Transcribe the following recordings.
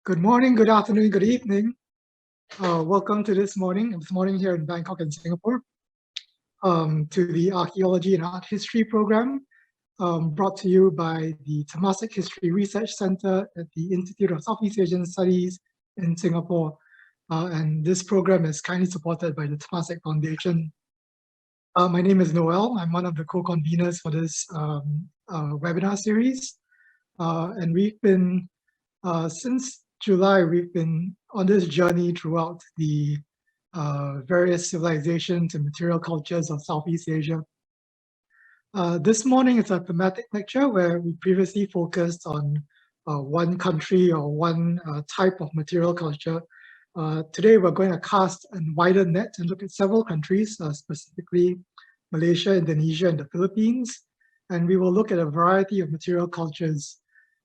Good morning, good afternoon, good evening. Welcome to this morning here in Bangkok and Singapore, to the Archaeology and Art History program, brought to you by the Temasek History Research Centre at the Institute of Southeast Asian Studies in Singapore. And this program is kindly supported by the Temasek Foundation. My name is Noel. I'm one of the co-conveners for this webinar series. And we've been, since July, we've been on this journey throughout the various civilizations and material cultures of Southeast Asia. This morning is a thematic lecture where we previously focused on one country or one type of material culture. Today, we're going to cast a wider net and look at several countries, specifically Malaysia, Indonesia, and the Philippines. And we will look at a variety of material cultures.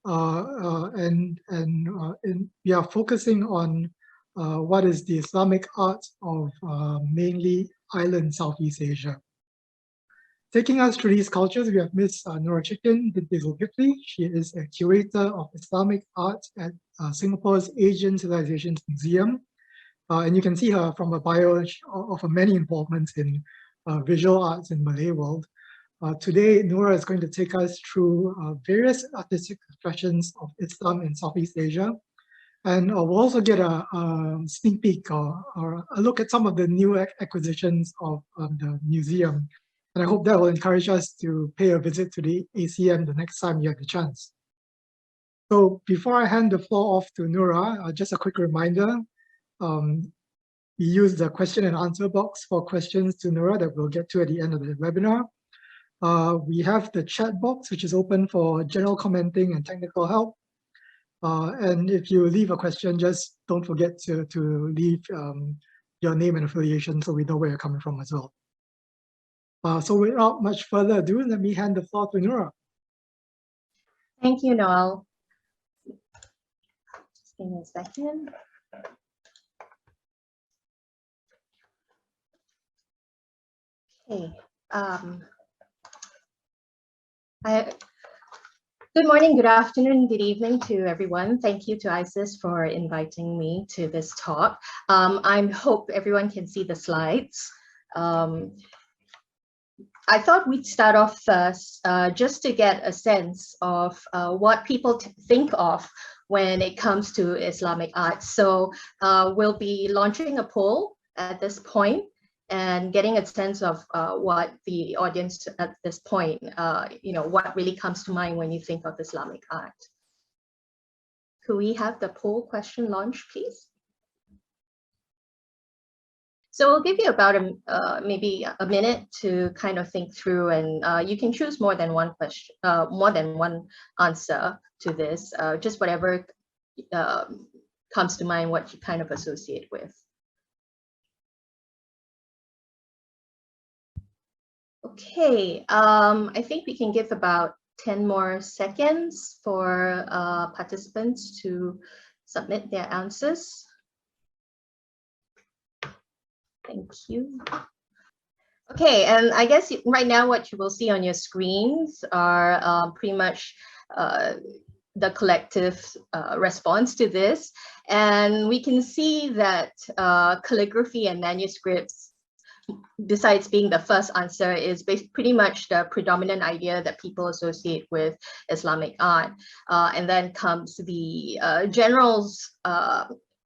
And we are focusing on what is the Islamic art of mainly island Southeast Asia. Taking us through these cultures, we have Ms. Noorashikin Binte Zulkifli. She is a curator of Islamic art at Singapore's Asian Civilisations Museum. And you can see her from a bio of her many involvements in visual arts in Malay world. Today, Noora is going to take us through various artistic expressions of Islam in Southeast Asia. And we'll also get a sneak peek or a look at some of the new acquisitions of the museum. And I hope that will encourage us to pay a visit to the ACM the next time you have the chance. So before I hand the floor off to Noora, just a quick reminder. We use the question and answer box for questions to Noora that we'll get to at the end of the webinar. We have the chat box, which is open for general commenting and technical help. And if you leave a question, just don't forget to leave your name and affiliation so we know where you're coming from as well. So without much further ado, let me hand the floor to Noora. Thank you, Noel. Just give me a second. Okay. Good morning, good afternoon, good evening to everyone. Thank you to ISEAS for inviting me to this talk. I hope everyone can see the slides. I thought we'd start off first just to get a sense of what people think of when it comes to Islamic art. So we'll be launching a poll at this point and getting a sense of what the audience at this point, what really comes to mind when you think of Islamic art. Could we have the poll question launched, please? So we'll give you about maybe a minute to kind of think through, and you can choose more than one question, more than one answer to this, just whatever comes to mind, what you kind of associate with. Okay, I think we can give about 10 more seconds for participants to submit their answers. Thank you. Okay, and I guess right now what you will see on your screens are pretty much the collective response to this. And we can see that calligraphy and manuscripts, besides being the first answer, is pretty much the predominant idea that people associate with Islamic art. And then comes the general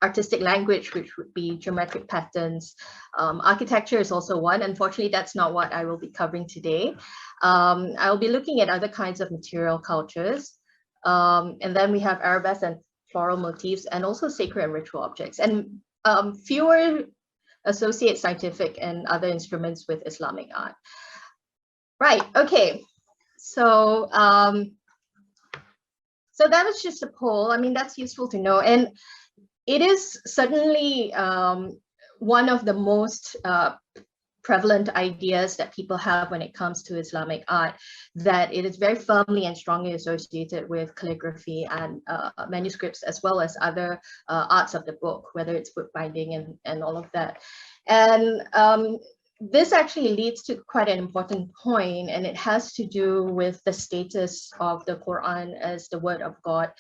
artistic language, which would be geometric patterns. Architecture is also one. Unfortunately, that's not what I will be covering today. I will be looking at other kinds of material cultures. And then we have arabesque and floral motifs, and also sacred and ritual objects. And fewer associate scientific and other instruments with Islamic art. Right, okay. So, so that was just a poll. I mean, that's useful to know. And it is certainly one of the most prevalent ideas that people have when it comes to Islamic art, that it is very firmly and strongly associated with calligraphy and manuscripts, as well as other arts of the book, whether it's bookbinding and all of that. And this actually leads to quite an important point, and it has to do with the status of the Quran as the word of God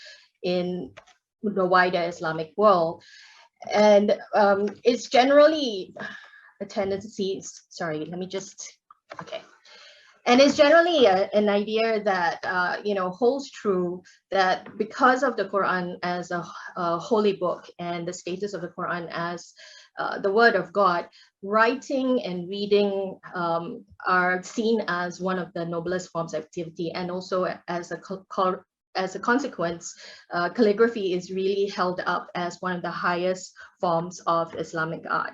in the wider Islamic world. And it's generally a tendency, sorry, let me just, okay. And it's generally an idea that, holds true, that because of the Quran as a holy book and the status of the Quran as the word of God, writing and reading are seen as one of the noblest forms of activity, and also as a consequence, calligraphy is really held up as one of the highest forms of Islamic art.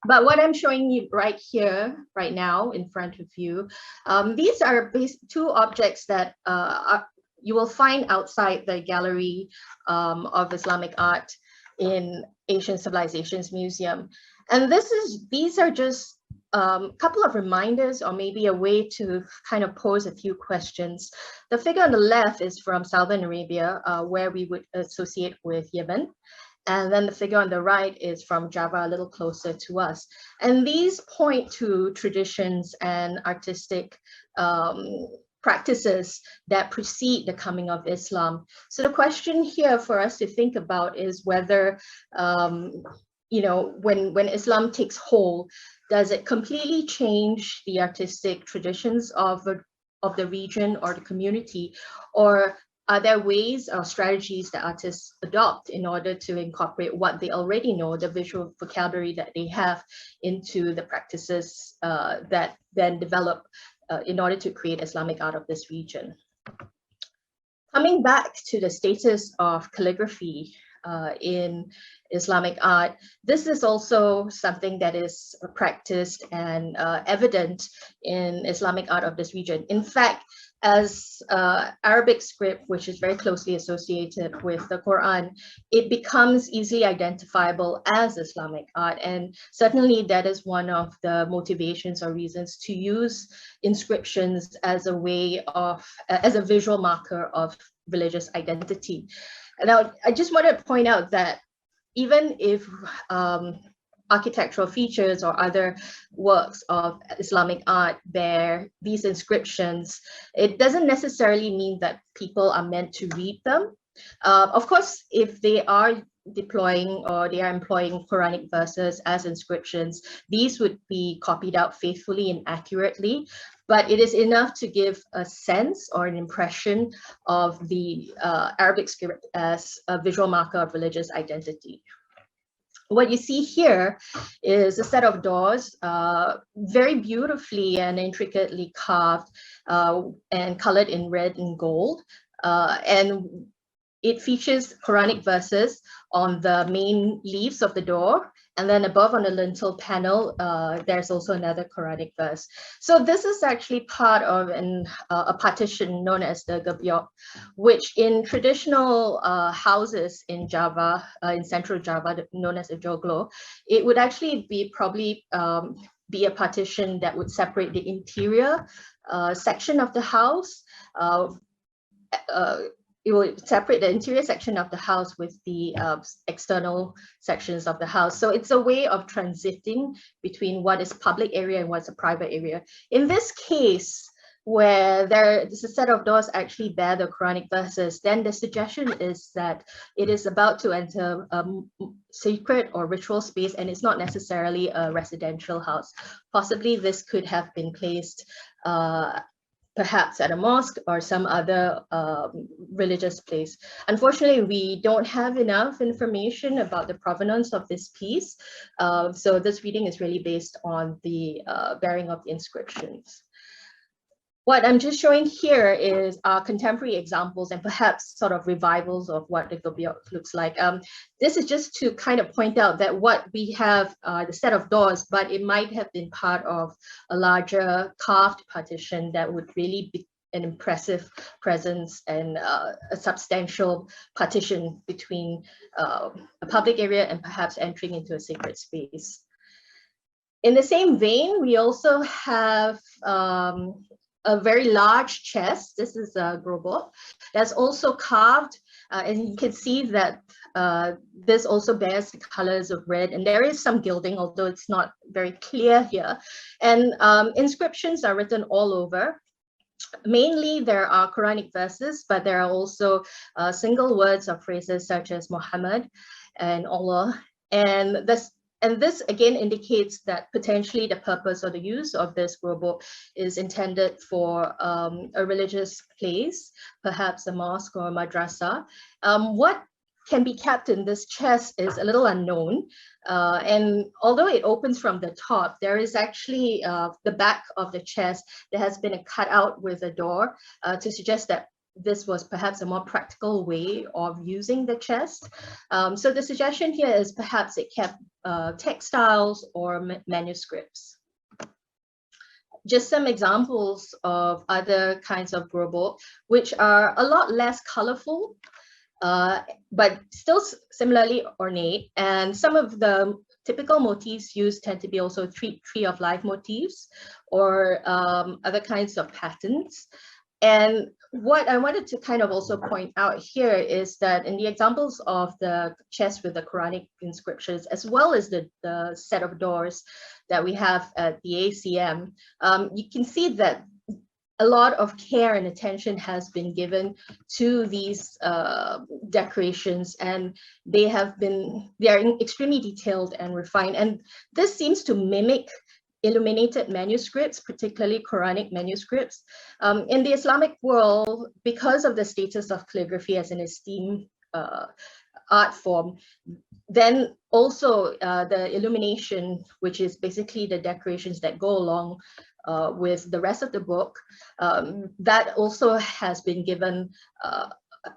But what I'm showing you right here, right now, in front of you, these are two objects that you will find outside the gallery of Islamic art in Asian Civilisations Museum. And these are just a couple of reminders, or maybe a way to kind of pose a few questions. The figure on the left is from Southern Arabia, where we would associate with Yemen. And then the figure on the right is from Java, a little closer to us. And these point to traditions and artistic practices that precede the coming of Islam. So the question here for us to think about is whether, when Islam takes hold, does it completely change the artistic traditions of the region or the community, or are there ways or strategies that artists adopt in order to incorporate what they already know, the visual vocabulary that they have, into the practices that then develop in order to create Islamic art of this region? Coming back to the status of calligraphy in Islamic art, this is also something that is practiced and evident in Islamic art of this region. In fact, as Arabic script, which is very closely associated with the Quran, it becomes easily identifiable as Islamic art. And certainly that is one of the motivations or reasons to use inscriptions as a way of, as a visual marker of religious identity. Now, I just want to point out that even if architectural features or other works of Islamic art bear these inscriptions, it doesn't necessarily mean that people are meant to read them. Of course, if they are deploying or they are employing Quranic verses as inscriptions, these would be copied out faithfully and accurately, but it is enough to give a sense or an impression of the Arabic script as a visual marker of religious identity. What you see here is a set of doors, very beautifully and intricately carved and colored in red and gold. And it features Quranic verses on the main leaves of the door. And then above on the lintel panel, there's also another Quranic verse. So this is actually part of a partition known as the Gabyok, which in traditional houses in Java, in central Java, known as a joglo, it would actually be probably be a partition that would separate the interior section of the house. It will separate the interior section of the house with the external sections of the house. So it's a way of transiting between what is public area and what's a private area. In this case, where there's a set of doors actually bear the Quranic verses, then the suggestion is that it is about to enter a sacred or ritual space, and it's not necessarily a residential house. Possibly this could have been placed perhaps at a mosque or some other religious place. Unfortunately, we don't have enough information about the provenance of this piece. So this reading is really based on the bearing of the inscriptions. What I'm just showing here is contemporary examples and perhaps sort of revivals of what the Gabyok looks like. This is just to kind of point out that what we have, the set of doors, but it might have been part of a larger carved partition that would really be an impressive presence and a substantial partition between a public area and perhaps entering into a sacred space. In the same vein, we also have a very large chest. This is a grobot that's also carved, and you can see that this also bears the colors of red, and there is some gilding, although it's not very clear here. And inscriptions are written all over. Mainly, there are Quranic verses, but there are also single words or phrases such as Muhammad and Allah. And this again indicates that potentially the purpose or the use of this scrollbook is intended for a religious place, perhaps a mosque or a madrasa. What can be kept in this chest is a little unknown. And although it opens from the top, there is actually the back of the chest. There has been a cutout with a door to suggest that this was perhaps a more practical way of using the chest. So the suggestion here is perhaps it kept textiles or manuscripts. Just some examples of other kinds of scrollbook, which are a lot less colorful, but still similarly ornate. And some of the typical motifs used tend to be also tree of life motifs or other kinds of patterns. And what I wanted to kind of also point out here is that in the examples of the chest with the Quranic inscriptions, as well as the set of doors that we have at the ACM, you can see that a lot of care and attention has been given to these decorations, and they are extremely detailed and refined. And this seems to mimic illuminated manuscripts, particularly Quranic manuscripts. In the Islamic world, because of the status of calligraphy as an esteemed art form, then also the illumination, which is basically the decorations that go along with the rest of the book, that also has been given a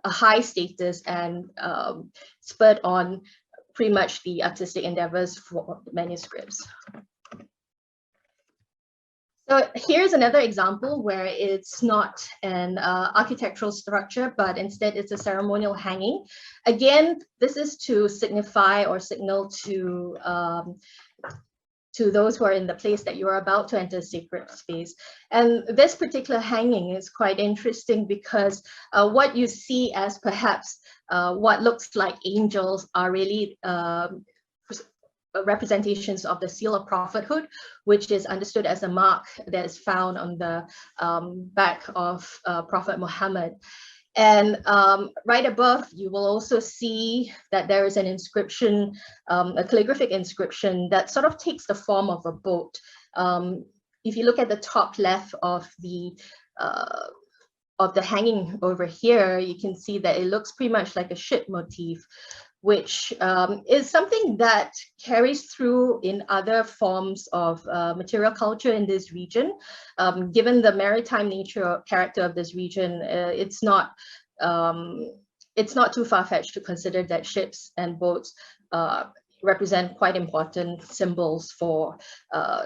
high status and spurred on pretty much the artistic endeavors for manuscripts. So here's another example where it's not an architectural structure, but instead it's a ceremonial hanging. Again, this is to signify or signal to those who are in the place that you are about to enter a sacred space. And this particular hanging is quite interesting because what you see as perhaps what looks like angels are really representations of the seal of prophethood, which is understood as a mark that is found on the back of Prophet Muhammad. And right above, you will also see that there is an inscription, a calligraphic inscription that sort of takes the form of a boat. If you look at the top left of the hanging over here, you can see that it looks pretty much like a ship motif, which is something that carries through in other forms of material culture in this region. Given the maritime character of this region, it's not too far-fetched to consider that ships and boats represent quite important symbols for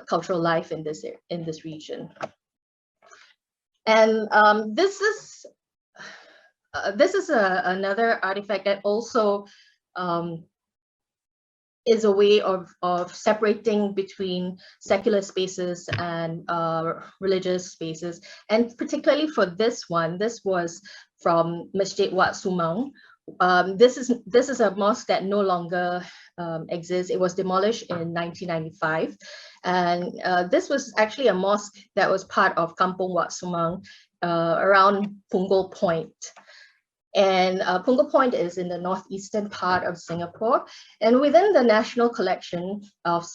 cultural life in this region. And this is another artifact that also is a way of separating between secular spaces and religious spaces. And particularly for this one, this was from Masjid Wat Sumang. This is a mosque that no longer exists. It was demolished in 1995. And this was actually a mosque that was part of Kampung Wat Sumang around Punggol Point. And Punggol Point is in the northeastern part of Singapore. And within the National Collection of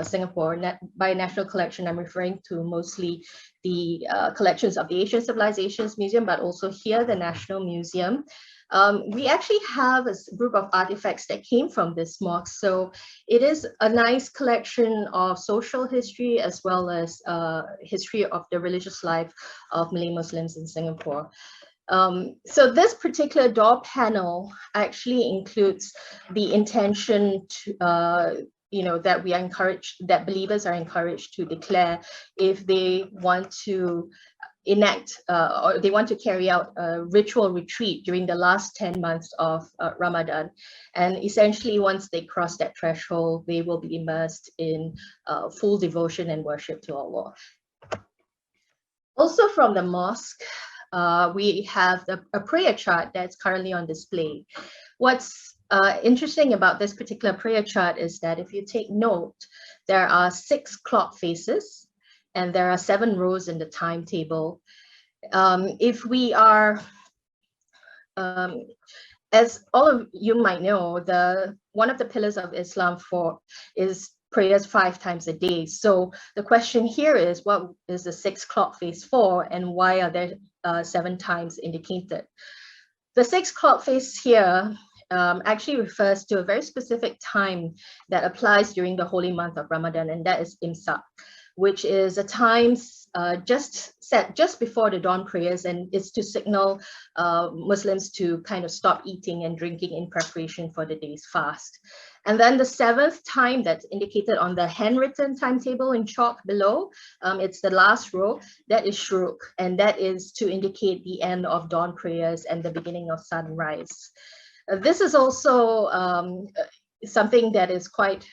Singapore, by National Collection, I'm referring to mostly the collections of the Asian Civilisations Museum, but also here, the National Museum. We actually have a group of artifacts that came from this mosque. So it is a nice collection of social history as well as history of the religious life of Malay Muslims in Singapore. So this particular door panel actually includes the intention to, that we are encouraged, that believers are encouraged to declare if they want to enact or they want to carry out a ritual retreat during the last 10 months of Ramadan. And essentially, once they cross that threshold, they will be immersed in full devotion and worship to Allah. Also from the mosque, we have a prayer chart that's currently on display. What's interesting about this particular prayer chart is that if you take note, there are 6 clock faces and there are 7 rows in the timetable. If we are, as all of you might know, one of the pillars of Islam is prayers 5 times a day. So the question here is, what is the 6 clock face for, and why are there 7 times indicated? The 6 clock face here actually refers to a very specific time that applies during the holy month of Ramadan, and that is Imsak, which is a time set just before the dawn prayers, and it's to signal Muslims to kind of stop eating and drinking in preparation for the day's fast. And then the 7th time that's indicated on the handwritten timetable in chalk below, it's the last row, that is Shuruk, and that is to indicate the end of dawn prayers and the beginning of sunrise. This is also something that is quite,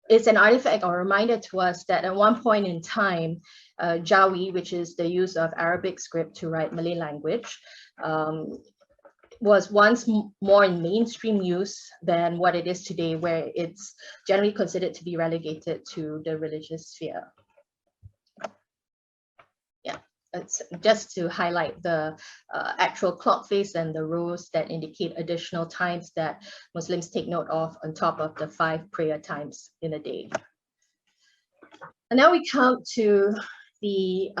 it's an artifact or reminder to us that at one point in time, Jawi, which is the use of Arabic script to write Malay language, was once more in mainstream use than what it is today, where it's generally considered to be relegated to the religious sphere. Yeah, it's just to highlight the actual clock face and the rows that indicate additional times that Muslims take note of on top of the 5 prayer times in a day. And now we come to the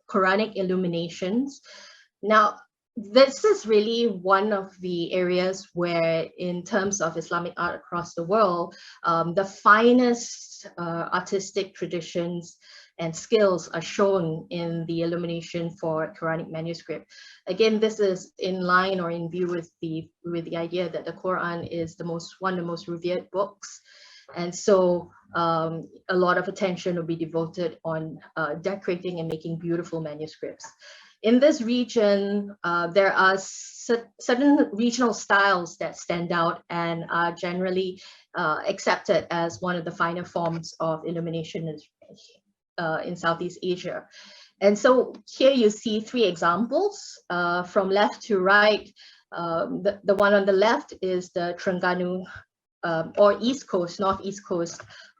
Quranic illuminations. Now, this is really one of the areas where, in terms of Islamic art across the world, the finest artistic traditions and skills are shown in the illumination for Quranic manuscript. Again, this is in line or in view with the idea that the Quran is one of the most revered books. And so a lot of attention will be devoted on decorating and making beautiful manuscripts. In this region, there are certain regional styles that stand out and are generally accepted as one of the finer forms of illumination in Southeast Asia. And so here you see 3 examples from left to right. The one on the left is the Terengganu or northeast coast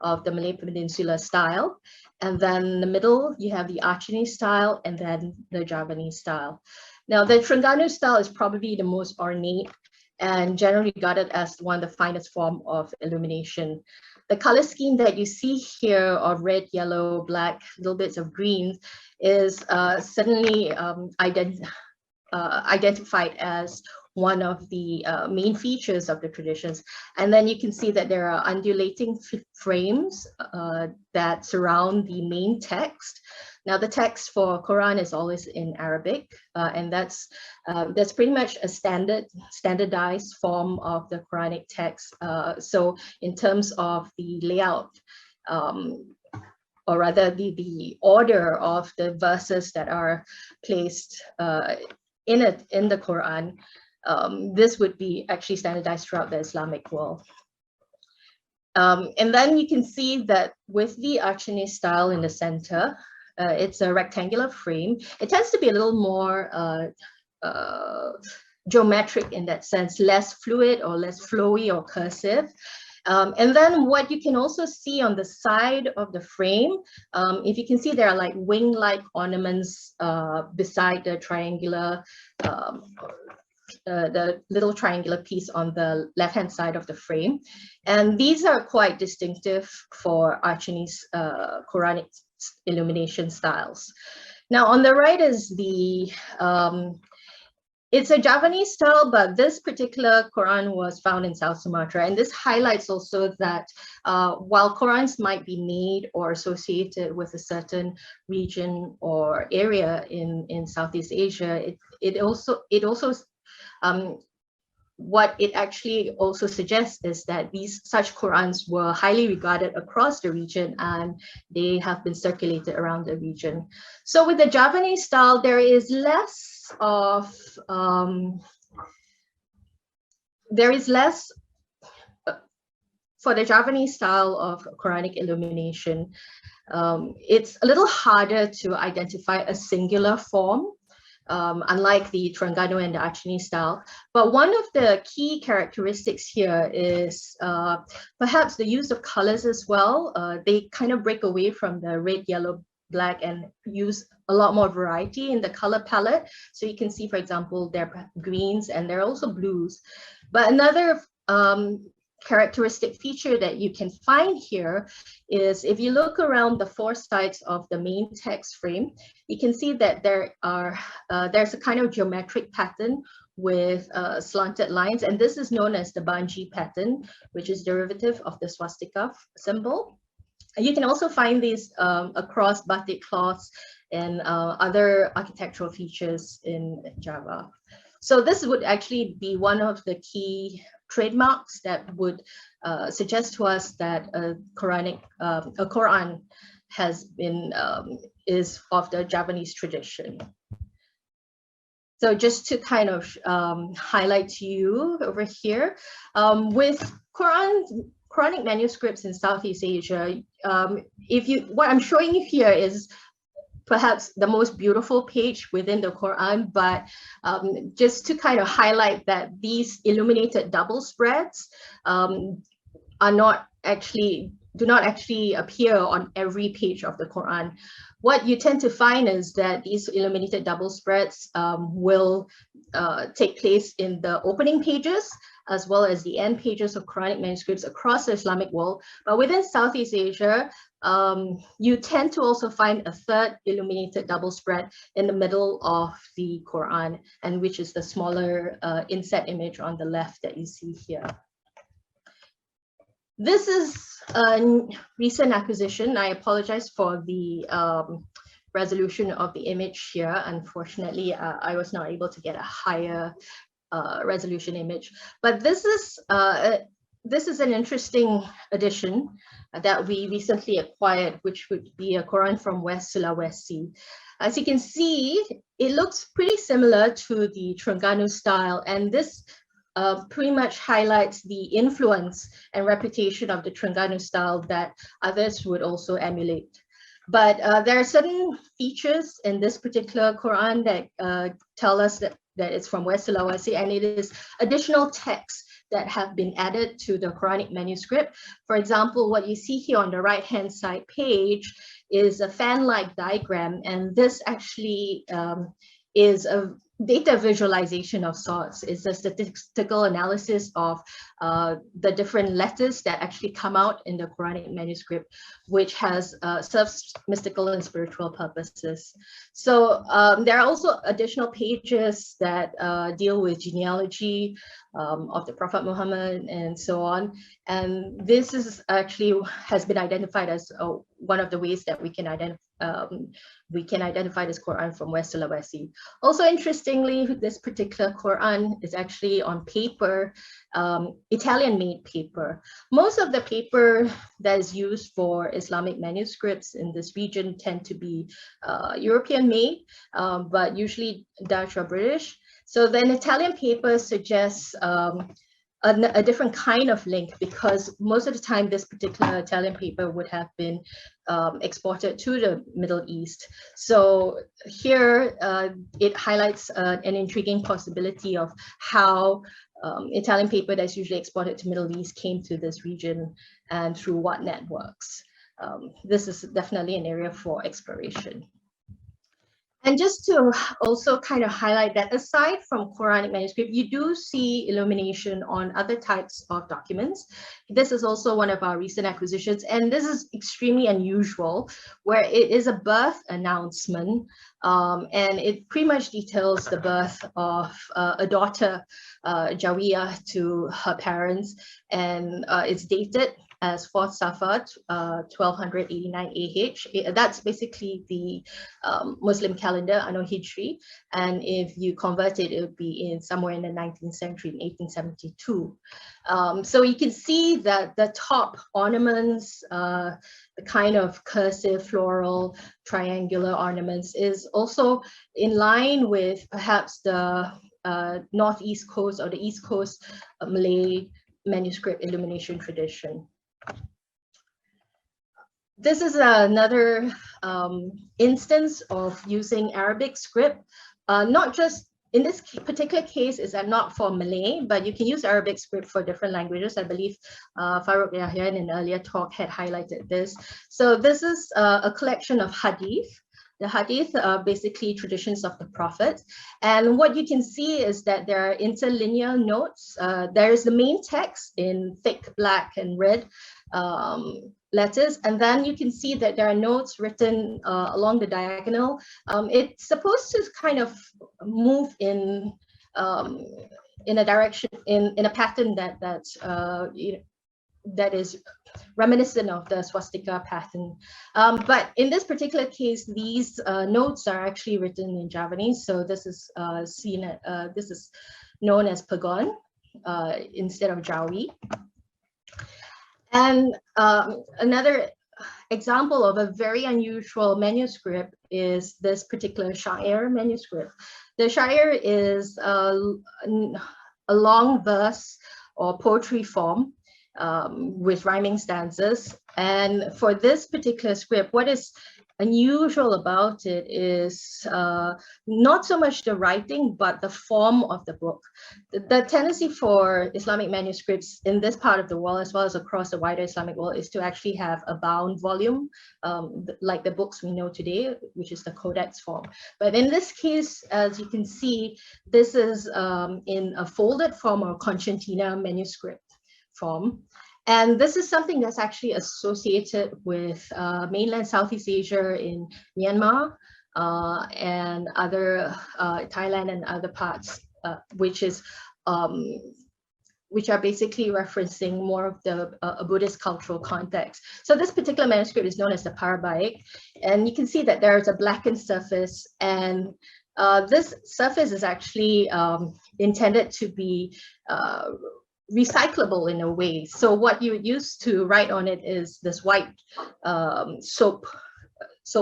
of the Malay Peninsula style. And then in the middle, you have the Achinese style and then the Javanese style. Now, the Terengganu style is probably the most ornate and generally regarded as one of the finest form of illumination. The color scheme that you see here of red, yellow, black, little bits of green is certainly identified as one of the main features of the traditions. And then you can see that there are undulating frames that surround the main text. Now, the text for Quran is always in Arabic, and that's pretty much a standardized form of the Quranic text. So in terms of the layout, or rather the order of the verses that are placed in the Quran, this would be actually standardized throughout the Islamic world. And then you can see that with the Achinese style in the center, it's a rectangular frame. It tends to be a little more geometric in that sense, less fluid or less flowy or cursive. And then what you can also see on the side of the frame, if you can see, there are like wing-like ornaments beside the triangular, the little triangular piece on the left-hand side of the frame. And these are quite distinctive for Achinese Quranic illumination styles. Now, on the right is it's a Javanese style, but this particular Quran was found in South Sumatra. And this highlights also that while Qurans might be made or associated with a certain region or area in Southeast Asia, what it actually also suggests is that such Qurans were highly regarded across the region, and they have been circulated around the region. So with the Javanese style, there is less of for the Javanese style of Quranic illumination. It's a little harder to identify a singular form, unlike the Terengganu and the Achinese style. But one of the key characteristics here is perhaps the use of colors as well. They kind of break away from the red, yellow, black and use a lot more variety in the color palette. So you can see, for example, there are greens and there are also blues. But another characteristic feature that you can find here is if you look around the four sides of the main text frame, you can see that there's a kind of geometric pattern with slanted lines, and this is known as the Banji pattern, which is derivative of the swastika symbol. And you can also find these across batik cloths and other architectural features in Java. So this would actually be one of the key trademarks that would suggest to us that a Quran has been is of the Javanese tradition. So just to kind of highlight to you over here, with Quranic manuscripts in Southeast Asia, what I'm showing you here is perhaps the most beautiful page within the Quran, but just to kind of highlight that these illuminated double spreads do not actually appear on every page of the Quran. What you tend to find is that these illuminated double spreads will take place in the opening pages as well as the end pages of Quranic manuscripts across the Islamic world. But within Southeast Asia, you tend to also find a third illuminated double spread in the middle of the Quran, and which is the smaller inset image on the left that you see here. This is a recent acquisition. I apologize for the resolution of the image here. Unfortunately, I was not able to get a higher resolution image. But this is an interesting addition that we recently acquired, which would be a Quran from West Sulawesi. As you can see, it looks pretty similar to the Terengganu style, and this pretty much highlights the influence and reputation of the Terengganu style that others would also emulate. But there are certain features in this particular Quran that tell us that it's from West Sulawesi, and it is additional text that have been added to the Quranic manuscript. For example, what you see here on the right-hand side page is a fan-like diagram, and this actually is a data visualization of sorts. It's a statistical analysis of the different letters that actually come out in the Quranic manuscript, which has serves mystical and spiritual purposes. So there are also additional pages that deal with genealogy of the Prophet Muhammad and so on. And this is actually has been identified as one of the ways that we can identify this Quran from West Sulawesi. Also, interestingly, this particular Quran is actually on paper, Italian-made paper. Most of the paper that is used for Islamic manuscripts in this region tend to be European-made, but usually Dutch or British. So then Italian paper suggests a different kind of link, because most of the time this particular Italian paper would have been exported to the Middle East. So here it highlights an intriguing possibility of how Italian paper that's usually exported to Middle East came to this region and through what networks. This is definitely an area for exploration. And just to also kind of highlight that aside from Quranic manuscript, you do see illumination on other types of documents. This is also one of our recent acquisitions, and this is extremely unusual, where it is a birth announcement, and it pretty much details the birth of a daughter, Jawiyah, to her parents, and it's dated as 4th Safar, 1289 AH. That's basically the Muslim calendar, Anno Hijri. And if you convert it, it would be in somewhere in the 19th century, in 1872. So you can see that the top ornaments, the kind of cursive, floral, triangular ornaments is also in line with perhaps the Northeast Coast or the East Coast Malay manuscript illumination tradition. This is another instance of using Arabic script, not just in this particular case, is not for Malay, but you can use Arabic script for different languages. I believe Farouk Yahya in an earlier talk had highlighted this. So this is a collection of hadith. The hadith are basically traditions of the Prophet. And what you can see is that there are interlinear notes. There is the main text in thick black and red letters, and then you can see that there are notes written along the diagonal. It's supposed to kind of move in a direction, in a pattern that is reminiscent of the swastika pattern. But in this particular case, these notes are actually written in Javanese. So this is this is known as Pagon instead of Jawi. And another example of a very unusual manuscript is this particular Syair manuscript. The Syair is a long verse or poetry form with rhyming stanzas. And for this particular script, what is unusual about it is not so much the writing, but the form of the book. The tendency for Islamic manuscripts in this part of the world, as well as across the wider Islamic world, is to actually have a bound volume, like the books we know today, which is the codex form. But in this case, as you can see, this is in a folded form or concertina manuscript form. And this is something that's actually associated with mainland Southeast Asia in Myanmar and other Thailand and other parts, which are basically referencing more of the Buddhist cultural context. So this particular manuscript is known as the Parabaik, and you can see that there is a blackened surface, and this surface is actually intended to be recyclable in a way. So what you would use to write on it is this white soap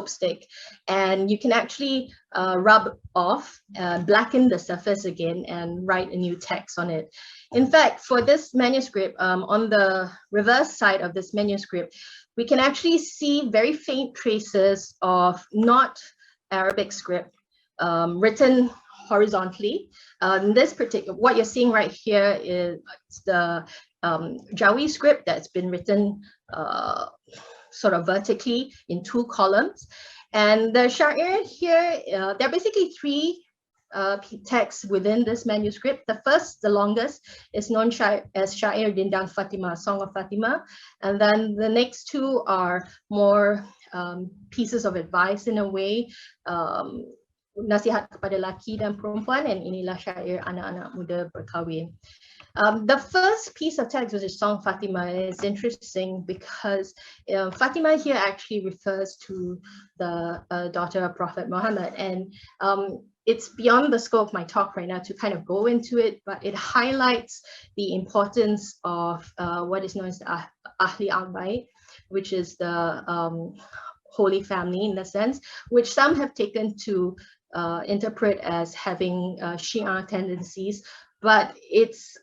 stick, and you can actually rub off, blacken the surface again, and write a new text on it. In fact, for this manuscript, on the reverse side of this manuscript, we can actually see very faint traces of not Arabic script written horizontally. This particular, what you're seeing right here is the Jawi script that's been written sort of vertically in 2 columns. And the Syair here, there are basically 3 texts within this manuscript. The first, the longest, is known as Syair Dindang Fatima, Song of Fatima. And then the next 2 are more pieces of advice in a way, nasihat kepada laki dan perempuan, and inilah syair anak-anak muda berkahwin. The first piece of text, which is Song Fatima, is interesting because Fatima here actually refers to the daughter of Prophet Muhammad, and it's beyond the scope of my talk right now to kind of go into it, but it highlights the importance of what is known as the Ahli al-Bait, which is the Holy Family in the sense, which some have taken to interpret as having Shia tendencies, but it's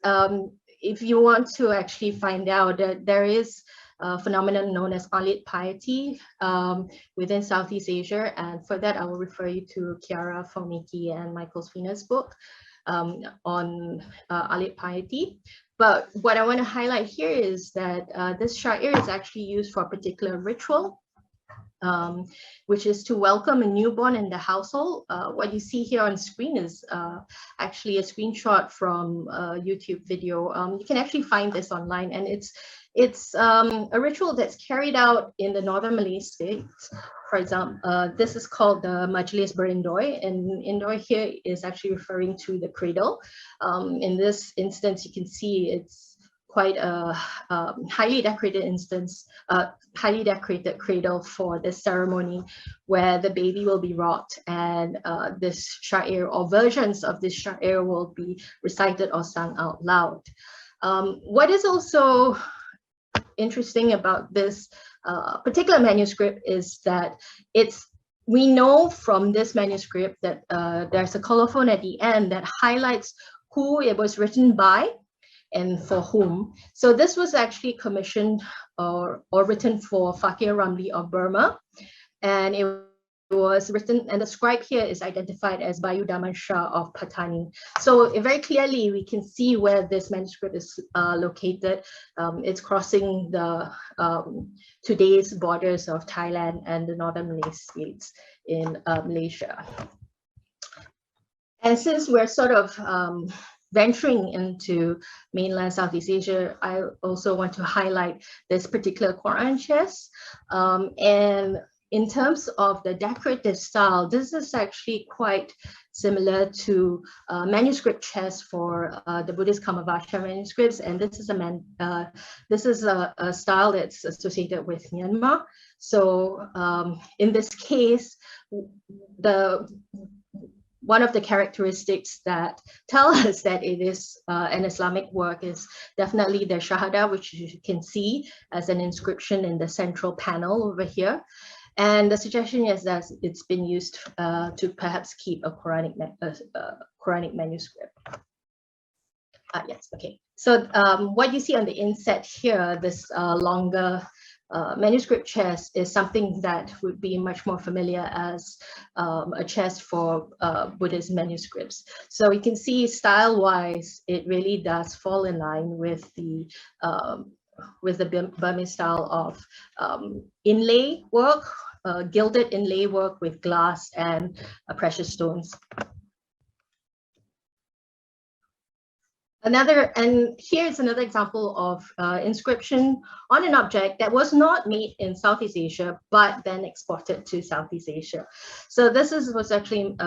if you want to actually find out that there is a phenomenon known as Alit piety within Southeast Asia, and for that I will refer you to Chiara Fomiki and Michael Sweeney's book on Alit piety. But what I want to highlight here is that this Syair is actually used for a particular ritual, which is to welcome a newborn in the household. What you see here on screen is actually a screenshot from a YouTube video. You can actually find this online, and it's a ritual that's carried out in the northern Malay states. For example, this is called the Majlis Berindoi, and Indoi here is actually referring to the cradle. In this instance, you can see it's quite a highly decorated cradle for this ceremony, where the baby will be rocked, and this Syair or versions of this Syair will be recited or sung out loud. What is also interesting about this particular manuscript is that we know from this manuscript that there's a colophon at the end that highlights who it was written by and for whom. So this was actually commissioned or written for Fakir Ramli of Burma, and it was written, and the scribe here is identified as Bayu Daman Shah of Patani. So very clearly we can see where this manuscript is located. It's crossing the today's borders of Thailand and the northern Malay states in Malaysia. And since we're sort of venturing into mainland Southeast Asia, I also want to highlight this particular Quran chest. And in terms of the decorative style, this is actually quite similar to manuscript chests for the Buddhist Kamavasha manuscripts, and this is a style that's associated with Myanmar. So in this case, one of the characteristics that tell us that it is an Islamic work is definitely the Shahada, which you can see as an inscription in the central panel over here. And the suggestion is that it's been used to perhaps keep a Quranic manuscript. Yes, okay. So what you see on the inset here, this longer manuscript chest, is something that would be much more familiar as a chest for Buddhist manuscripts. So you can see style-wise, it really does fall in line with the Burmese style of inlay work, gilded inlay work with glass and precious stones. And here's another example of inscription on an object that was not made in Southeast Asia, but then exported to Southeast Asia. So this was actually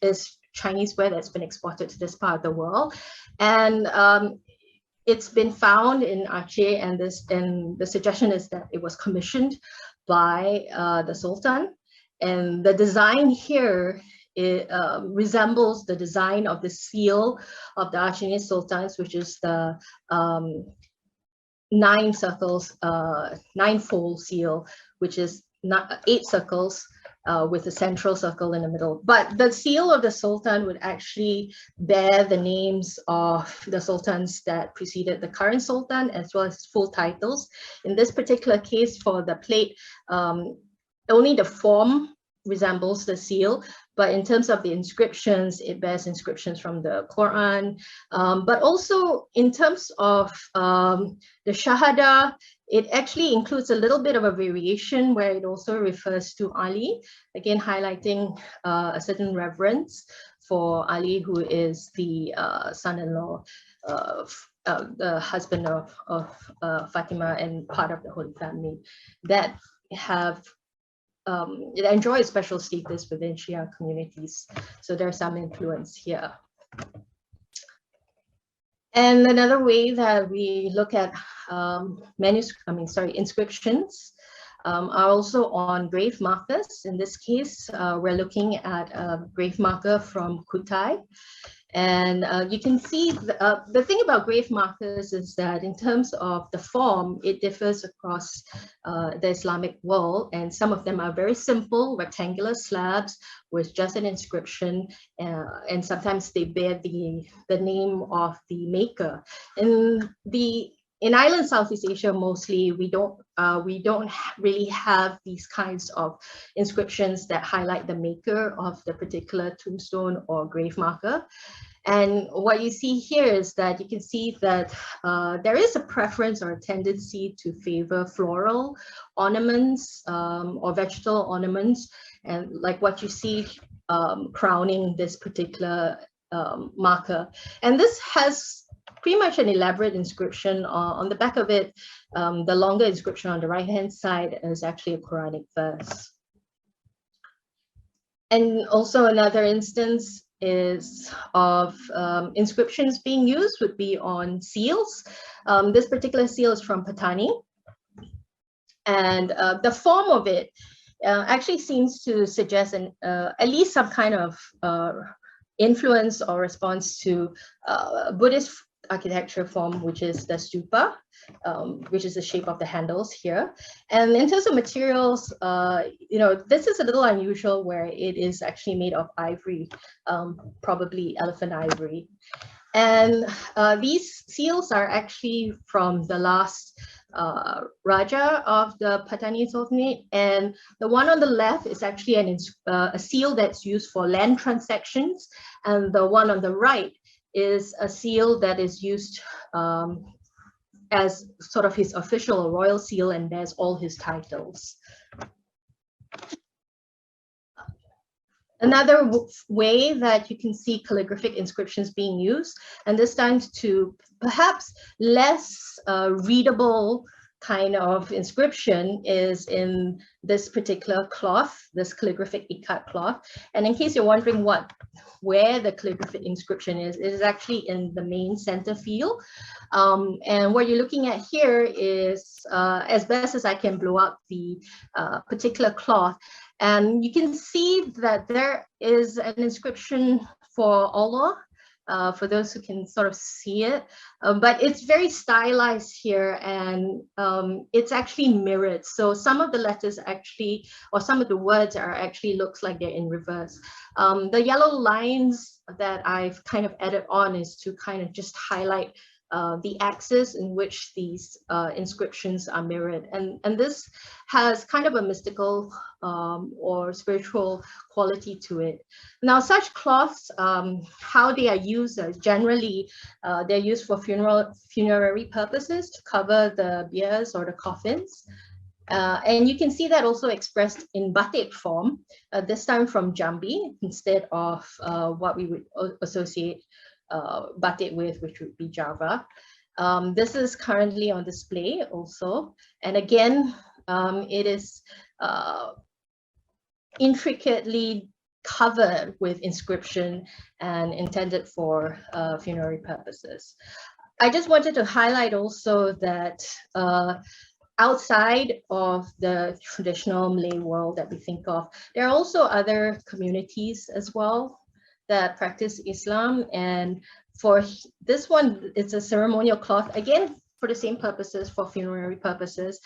is Chinese ware that's been exported to this part of the world. And it's been found in Aceh, and the suggestion is that it was commissioned by the Sultan. And the design here, it resembles the design of the seal of the Aceh Sultans, which is the 9-fold seal, which is 8 circles with a central circle in the middle. But the seal of the Sultan would actually bear the names of the sultans that preceded the current Sultan, as well as full titles. In this particular case, for the plate, only the form resembles the seal, but in terms of the inscriptions, it bears inscriptions from the Quran. But also in terms of the Shahada, it actually includes a little bit of a variation where it also refers to Ali, again highlighting a certain reverence for Ali, who is the son-in-law of the husband of Fatima and part of the Holy Family that have it enjoys special status within Shia communities. So there's some influence here. And another way that we look at inscriptions are also on grave markers. In this case, we're looking at a grave marker from Kutai. And you can see the thing about grave markers is that in terms of the form, it differs across the Islamic world. And some of them are very simple, rectangular slabs with just an inscription. And sometimes they bear the name of the maker. In island Southeast Asia, mostly, we don't really have these kinds of inscriptions that highlight the maker of the particular tombstone or grave marker. And what you see here is that you can see that there is a preference or a tendency to favor floral ornaments or vegetal ornaments, and like what you see crowning this particular marker. And this has pretty much an elaborate inscription on the back of it. The longer inscription on the right-hand side is actually a Quranic verse. And also another instance is of inscriptions being used would be on seals. This particular seal is from Patani. And the form of it actually seems to suggest at least some kind of influence or response to Buddhist architecture form, which is the stupa, which is the shape of the handles here. And in terms of materials, this is a little unusual where it is actually made of ivory, probably elephant ivory. And these seals are actually from the last Raja of the Patani Sultanate, and the one on the left is actually a seal that's used for land transactions, and the one on the right is a seal that is used as sort of his official or royal seal, and there's all his titles. Another way that you can see calligraphic inscriptions being used, and this time to perhaps less readable kind of inscription, is in this particular cloth, this calligraphic ikat cloth. And in case you're wondering where the calligraphic inscription is, it is actually in the main center field. And what you're looking at here is, as best as I can blow up the particular cloth, and you can see that there is an inscription for Allah, for those who can sort of see it, but it's very stylized here, and it's actually mirrored. So some of the letters actually, or some of the words are actually looks like they're in reverse. The yellow lines that I've kind of added on is to kind of just highlight the axis in which these inscriptions are mirrored. And this has kind of a mystical or spiritual quality to it. Now, such cloths, how they are used is generally, they're used for funerary purposes, to cover the biers or the coffins. And you can see that also expressed in batik form, this time from Jambi, instead of what we would associate batik with, which would be Java. This is currently on display also. And again, it is intricately covered with inscription and intended for funerary purposes. I just wanted to highlight also that outside of the traditional Malay world that we think of, there are also other communities as well that practice Islam. And for this one, it's a ceremonial cloth, again, for the same purposes, for funerary purposes.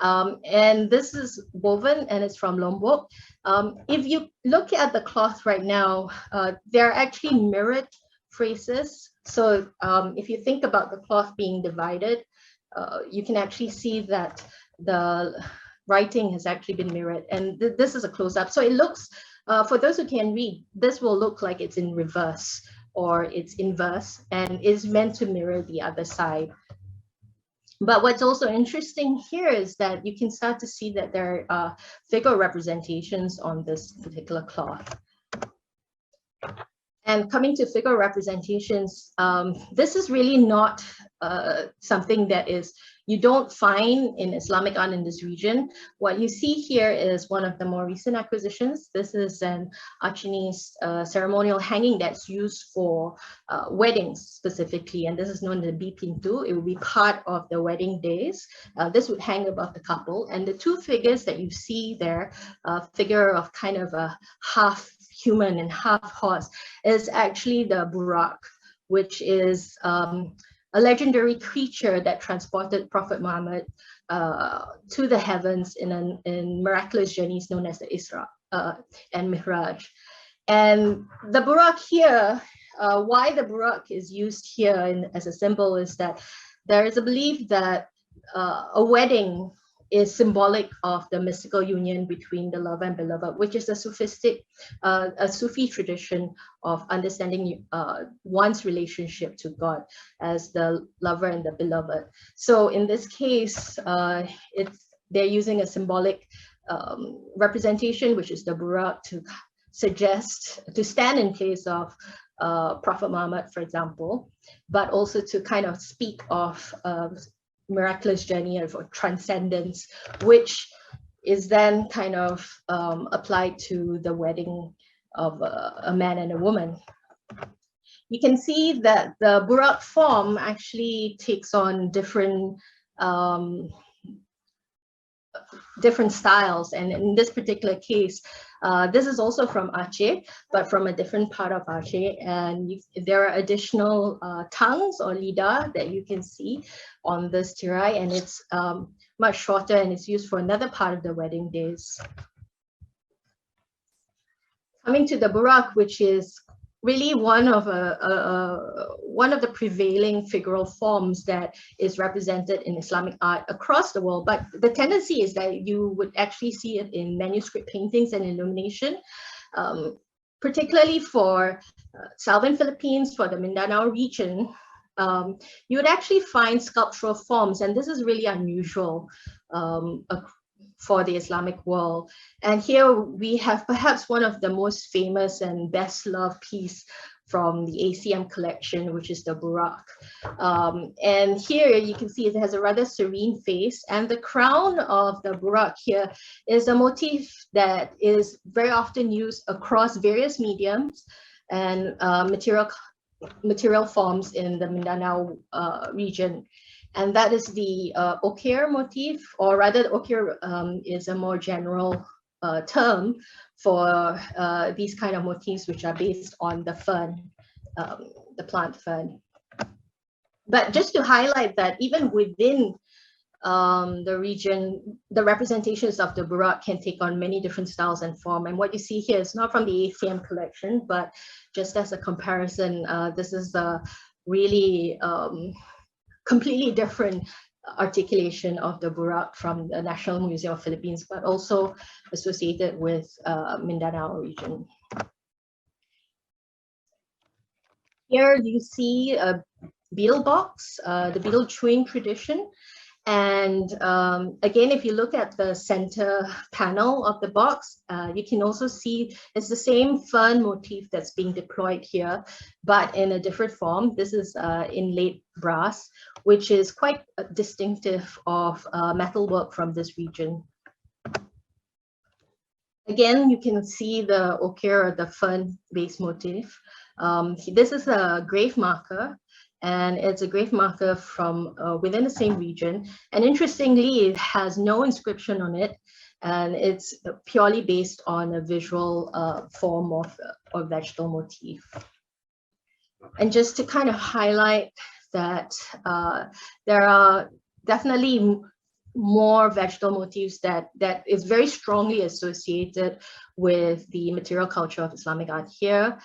And this is woven, and it's from Lombok. If you look at the cloth right now, there are actually mirrored phrases. So if you think about the cloth being divided, you can actually see that the writing has actually been mirrored. And this is a close-up. So it looks, for those who can read, this will look like it's in reverse or it's inverse, and is meant to mirror the other side. But what's also interesting here is that you can start to see that there are figure representations on this particular cloth. And coming to figure representations, this is really not something that you don't find in Islamic art in this region. What you see here is one of the more recent acquisitions. This is an Chinese ceremonial hanging that's used for weddings specifically, and this is known as the Bipintu. It will be part of the wedding days. This would hang above the couple, and the two figures that you see there, a figure of kind of a half human and half horse, is actually the Burak, which is a legendary creature that transported Prophet Muhammad to the heavens in miraculous journeys known as the Isra and Mi'raj. And the Burak here, why the Burak is used here as a symbol is that there is a belief that a wedding is symbolic of the mystical union between the lover and beloved, which is a Sufi tradition of understanding one's relationship to God as the lover and the beloved. So in this case, they're using a symbolic representation, which is the Burak, to stand in place of Prophet Muhammad, for example, but also to kind of speak of miraculous journey of transcendence, which is then kind of applied to the wedding of a man and a woman. You can see that the Burak form actually takes on different styles, and in this particular case, this is also from Aceh, but from a different part of Aceh, and there are additional tongues or lidah that you can see on this tirai, and it's much shorter, and it's used for another part of the wedding days. Coming to the Burak, which is really one of the prevailing figural forms that is represented in Islamic art across the world. But the tendency is that you would actually see it in manuscript paintings and illumination, particularly for Southern Philippines, for the Mindanao region. You would actually find sculptural forms, and this is really unusual for the Islamic world. And here we have perhaps one of the most famous and best loved piece from the ACM collection, which is the Burak. And here you can see it has a rather serene face, and the crown of the Burak here is a motif that is very often used across various mediums and material forms in the Mindanao region. And that is the ochre motif, or rather ochre is a more general term for these kind of motifs which are based on the fern, the plant fern. But just to highlight that even within the region, the representations of the Burak can take on many different styles and form. And what you see here is not from the ACM collection, but just as a comparison, this is a really completely different articulation of the Burak from the National Museum of Philippines, but also associated with Mindanao region. Here you see a beetle box, the beetle chewing tradition. And again, if you look at the center panel of the box, you can also see it's the same fern motif that's being deployed here, but in a different form. This is inlaid brass, which is quite distinctive of metalwork from this region. Again, you can see the ochre, the fern-based motif. This is a grave marker, and it's a grave marker from within the same region. And interestingly, it has no inscription on it, and it's purely based on a visual form of vegetal motif. And just to kind of highlight that there are definitely more vegetal motifs that is very strongly associated with the material culture of Islamic art here.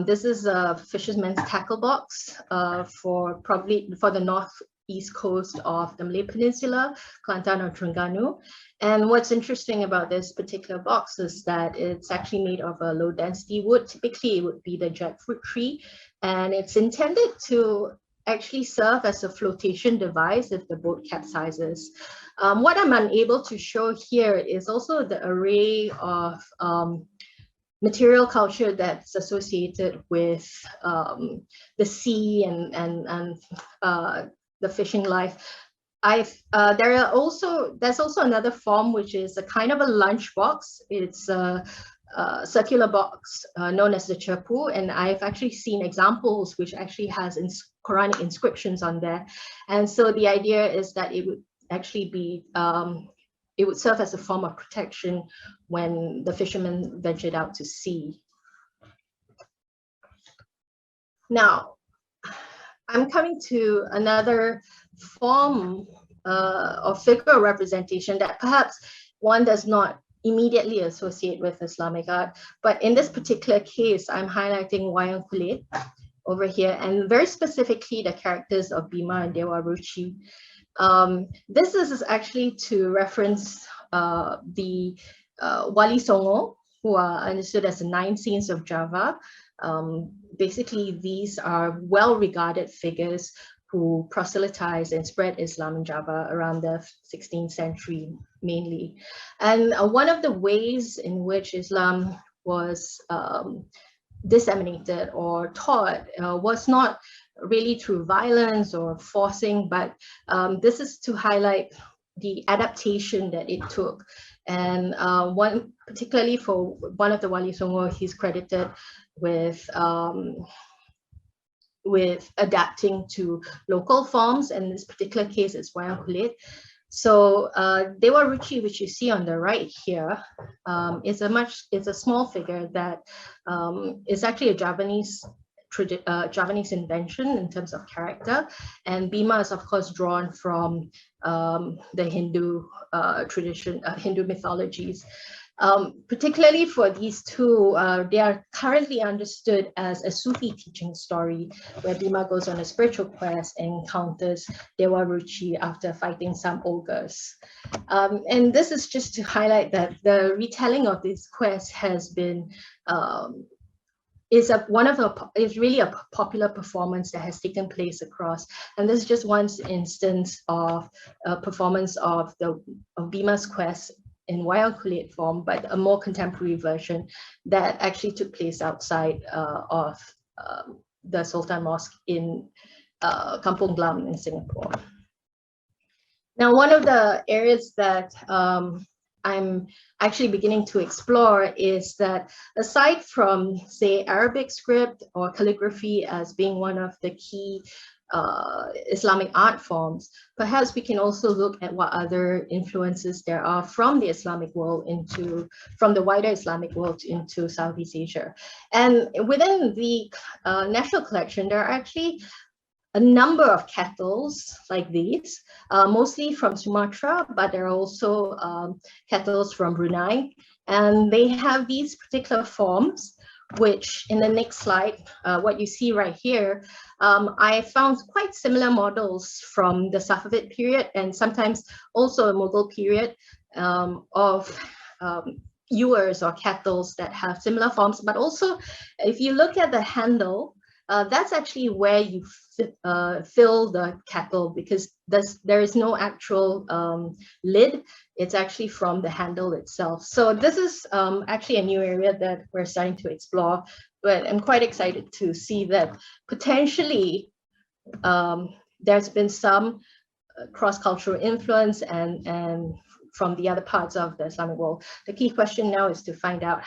This is a fisherman's tackle box for the northeast coast of the Malay Peninsula, Kelantan or Terengganu. And what's interesting about this particular box is that it's actually made of a low density wood. Typically it would be the jackfruit tree, and it's intended to actually serve as a flotation device if the boat capsizes. What I'm unable to show here is also the array of material culture that's associated with the sea and the fishing life. There's also another form which is a kind of a lunch box. It's a circular box known as the cherpu, and I've actually seen examples which actually has Quranic inscriptions on there. And so the idea is that it would actually be, it would serve as a form of protection when the fishermen ventured out to sea. Now, I'm coming to another form of figure representation that perhaps one does not immediately associate with Islamic art, but in this particular case, I'm highlighting Wayang Kulit over here, and very specifically the characters of Bima and Dewa Ruchi. This is actually to reference the Wali Songo, who are understood as the 9 saints of Java. Basically, these are well-regarded figures who proselytized and spread Islam in Java around the 16th century mainly. And one of the ways in which Islam was disseminated or taught was not really through violence or forcing, but this is to highlight the adaptation that it took. And particularly for one of the Wali Songo, he's credited with adapting to local forms, and in this particular case it's Wayang Kulit. So Dewa Ruchi, which you see on the right here, is a small figure that is actually a Javanese invention in terms of character, and Bima is of course drawn from the Hindu tradition, Hindu mythologies. Particularly for these two, they are currently understood as a Sufi teaching story, where Bhima goes on a spiritual quest and encounters Dewa Ruchi after fighting some ogres. And this is just to highlight that the retelling of this quest has been is really a popular performance that has taken place across. And this is just one instance of a performance of Bhima's quest in Wayang Kulit form, but a more contemporary version that actually took place outside of the Sultan Mosque in Kampung Glam in Singapore. Now, one of the areas that I'm actually beginning to explore is that aside from, say, Arabic script or calligraphy as being one of the key Islamic art forms, perhaps we can also look at what other influences there are from the Islamic world from the wider Islamic world into Southeast Asia. And within the National Collection, there are actually a number of kettles like these, mostly from Sumatra, but there are also kettles from Brunei. And they have these particular forms, which in the next slide, what you see right here, I found quite similar models from the Safavid period and sometimes also a Mughal period of ewers or kettles that have similar forms. But also, if you look at the handle, that's actually where you fill the kettle, because there is no actual lid. It's actually from the handle itself. So this is actually a new area that we're starting to explore, but I'm quite excited to see that potentially there's been some cross-cultural influence and from the other parts of the Islamic world. The key question now is to find out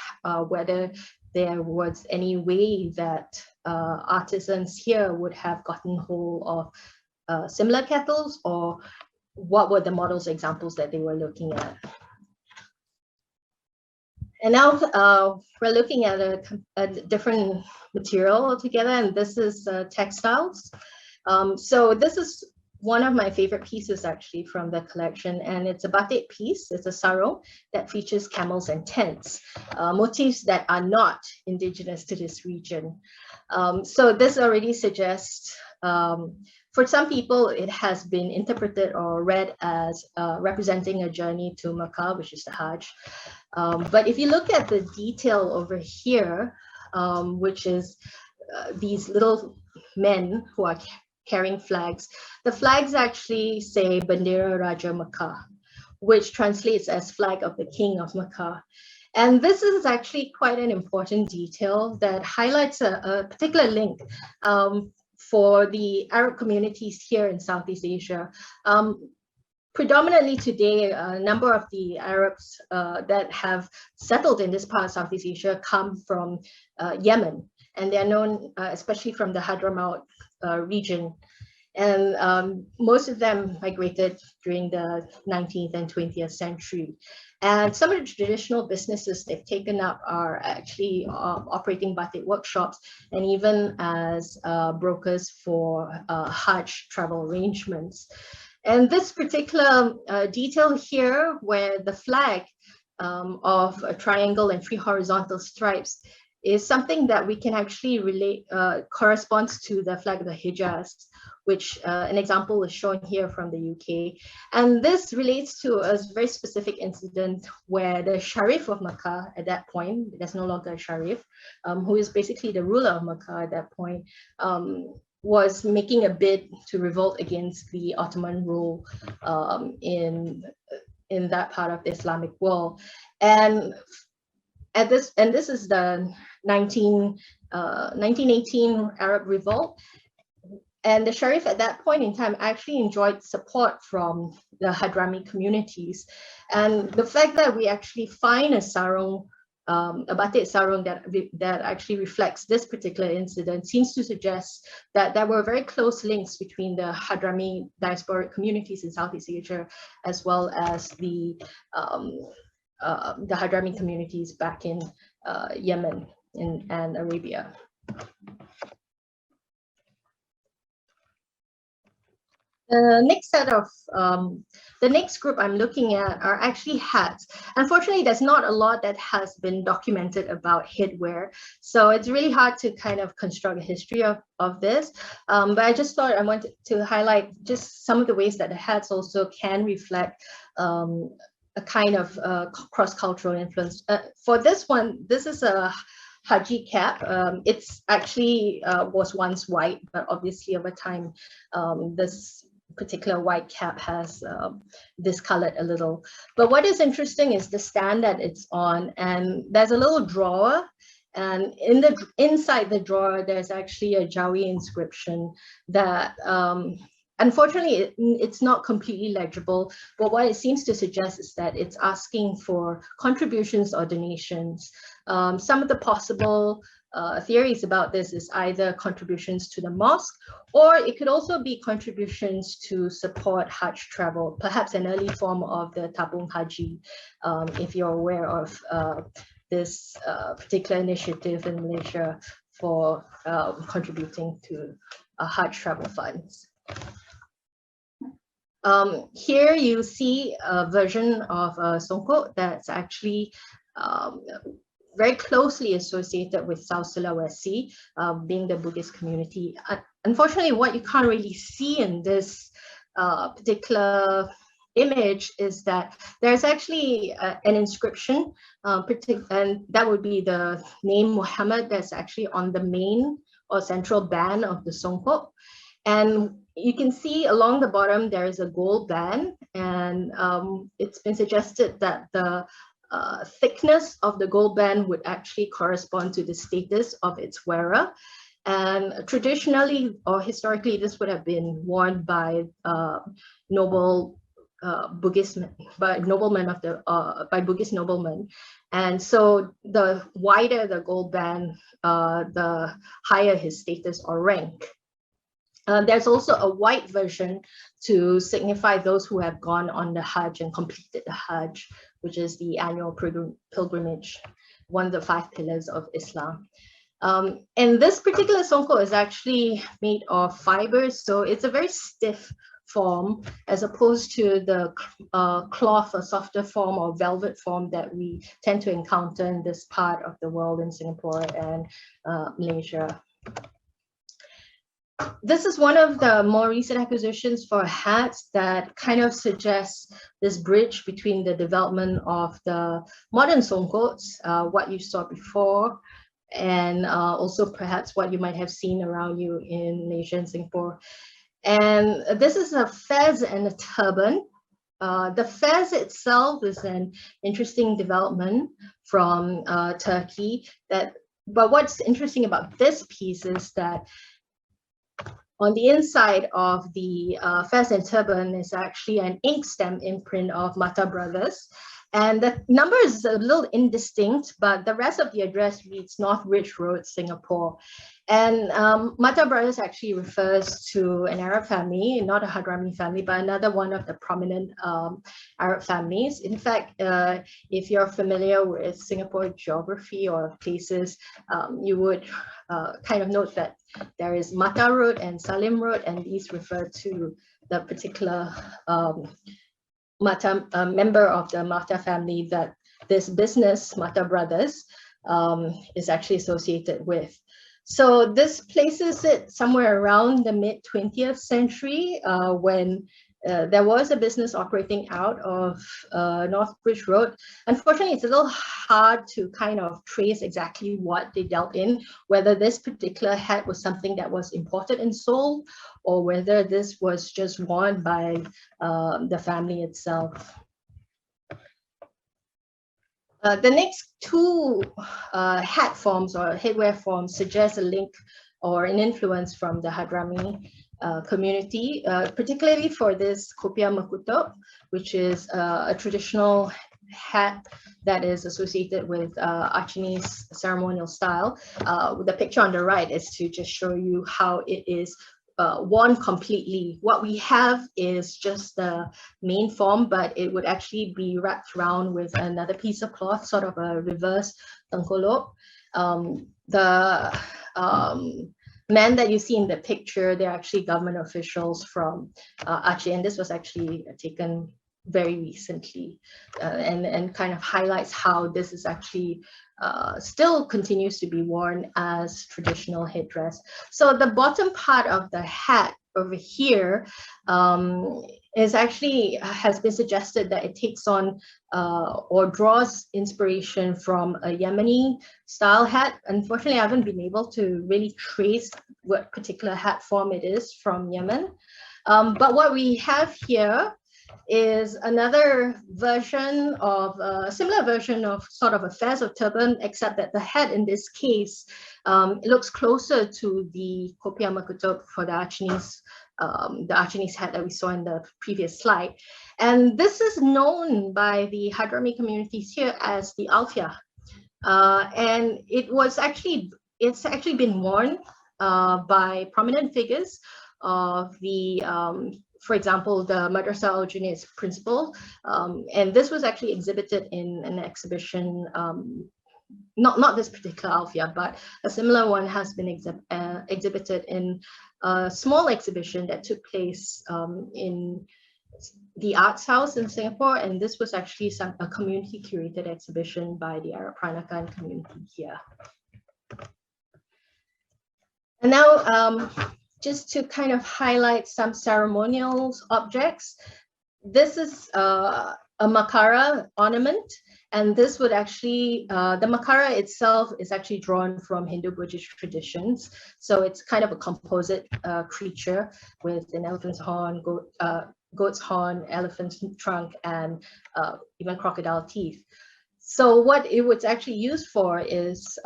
whether there was any way that artisans here would have gotten hold of similar kettles, or what were the models examples that they were looking at. And now we're looking at a different material altogether, and this is textiles. So this is one of my favorite pieces actually from the collection, and it's a batik piece. It's a sarong that features camels and tents, motifs that are not indigenous to this region. So this already suggests, for some people, it has been interpreted or read as representing a journey to Mecca, which is the Hajj. But if you look at the detail over here, which is these little men who are carrying flags, the flags actually say Bandera Raja Mecca, which translates as flag of the King of Mecca. And this is actually quite an important detail that highlights a particular link for the Arab communities here in Southeast Asia. Predominantly today, a number of the Arabs that have settled in this part of Southeast Asia come from Yemen, and they are known especially from the Hadramaut region. And most of them migrated during the 19th and 20th century. And some of the traditional businesses they've taken up are actually operating batik workshops and even as brokers for Hajj travel arrangements. And this particular detail here, where the flag of a triangle and 3 horizontal stripes is something that we can actually relate, corresponds to the flag of the Hijaz, which an example is shown here from the UK. And this relates to a very specific incident where the Sharif of Makkah at that point, there's no longer a Sharif, who is basically the ruler of Makkah at that point, was making a bid to revolt against the Ottoman rule in that part of the Islamic world. And this is the 1918 Arab Revolt. And the Sharif at that point in time actually enjoyed support from the Hadrami communities. And the fact that we actually find a sarong, a batik sarong that actually reflects this particular incident seems to suggest that there were very close links between the Hadrami diasporic communities in Southeast Asia, as well as the Hadrami communities back in Yemen and Arabia. The next set of, the next group I'm looking at are actually hats. Unfortunately, there's not a lot that has been documented about headwear. So it's really hard to kind of construct a history of this. But I just thought I wanted to highlight just some of the ways that the hats also can reflect a kind of cross-cultural influence. For this one, this is a Haji cap. It's actually was once white, but obviously over time, this particular white cap has discolored a little. But what is interesting is the stand that it's on, and there's a little drawer, and inside the drawer there's actually a Jawi inscription that unfortunately it's not completely legible, but what it seems to suggest is that it's asking for contributions or donations. Some of the possible theories about this is either contributions to the mosque, or it could also be contributions to support Hajj travel, perhaps an early form of the Tabung Haji, if you're aware of this particular initiative in Malaysia for contributing to Hajj travel funds. Here you see a version of a songkok that's actually very closely associated with South Sulawesi, being the Buddhist community. Unfortunately, what you can't really see in this particular image is that there's actually an inscription, and that would be the name Muhammad that's actually on the main or central band of the songkok. And you can see along the bottom there is a gold band, and it's been suggested that the thickness of the gold band would actually correspond to the status of its wearer. And traditionally or historically, this would have been worn by noble Buddhist, by noblemen of the by Buddhist noblemen. And so the wider the gold band, the higher his status or rank. There's also a white version to signify those who have gone on the Hajj and completed the Hajj, which is the annual pilgrimage, one of the 5 pillars of Islam. And this particular songkok is actually made of fibers, so it's a very stiff form as opposed to the cloth or softer form or velvet form that we tend to encounter in this part of the world, in Singapore and Malaysia. This is one of the more recent acquisitions for hats that kind of suggests this bridge between the development of the modern songkoks, what you saw before, and also perhaps what you might have seen around you in Malaysia and Singapore. And this is a fez and a turban. The fez itself is an interesting development from Turkey. But what's interesting about this piece is that on the inside of the fez and turban is actually an ink stamp imprint of Mata Brothers. And the number is a little indistinct, but the rest of the address reads North Ridge Road, Singapore. And Mata Brothers actually refers to an Arab family, not a Hadrami family, but another one of the prominent Arab families. In fact, if you're familiar with Singapore geography or places, you would kind of note that there is Mata Road and Salim Road, and these refer to the particular Mata, member of the Mata family that this business, Mata Brothers, is actually associated with. So this places it somewhere around the mid-20th century when there was a business operating out of North Bridge Road. Unfortunately, it's a little hard to kind of trace exactly what they dealt in, whether this particular hat was something that was imported and sold, or whether this was just worn by the family itself. The next 2 hat forms or headwear forms suggest a link or an influence from the Hadrami community, particularly for this Kopia Makuto, which is a traditional hat that is associated with Achinese ceremonial style. The picture on the right is to just show you how it is worn completely. What we have is just the main form, but it would actually be wrapped around with another piece of cloth, sort of a reverse tengkolok. men that you see in the picture, they're actually government officials from Aceh, and this was actually taken very recently, and kind of highlights how this is actually still continues to be worn as traditional headdress. So the bottom part of the hat over here is actually has been suggested that it takes on or draws inspiration from a Yemeni style hat. Unfortunately, I haven't been able to really trace what particular hat form it is from Yemen. But what we have here is another version of a similar version of sort of a fez or turban, except that the head in this case it looks closer to the Kopiah Makutub for the Achenese hat that we saw in the previous slide. And this is known by the Hadrami communities here as the Alfiah. And it's actually been worn by prominent figures of the for example, the Madrasa al-Junaid's principal, and this was actually exhibited in an exhibition, not this particular Alfiah, but a similar one has been exhibited in a small exhibition that took place in the Arts House in Singapore, and this was actually a community curated exhibition by the Arab Peranakan community here. And now, just to kind of highlight some ceremonial objects, this is a makara ornament, and this would actually, the makara itself is actually drawn from Hindu-Buddhist traditions. So it's kind of a composite creature with an elephant's horn, goat's horn, elephant's trunk, and even crocodile teeth. So what it was actually used for is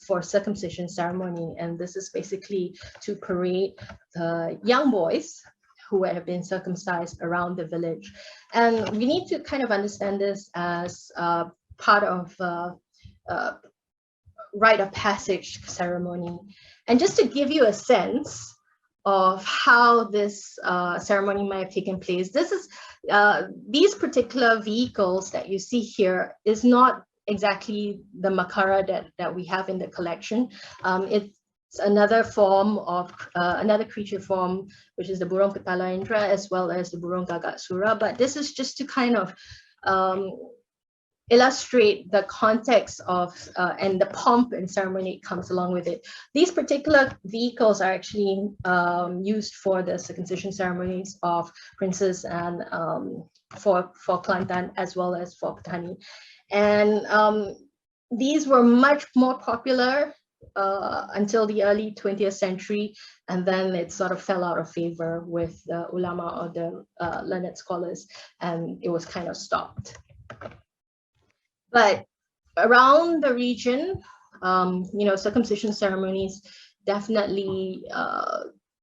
for circumcision ceremony, and this is basically to parade the young boys who have been circumcised around the village. And we need to kind of understand this as part of rite of passage ceremony. And just to give you a sense of how this ceremony might have taken place, this is these particular vehicles that you see here is not exactly the makara that we have in the collection. It's another form of another creature form, which is the burung petala indra as well as the burung gagak sura. But this is just to kind of illustrate the context of and the pomp and ceremony that comes along with it. These particular vehicles are actually used for the circumcision ceremonies of princes and for Kelantan as well as for Patani. And these were much more popular until the early 20th century, and then it sort of fell out of favor with the ulama or the learned scholars, and it was kind of stopped. But around the region, you know, circumcision ceremonies definitely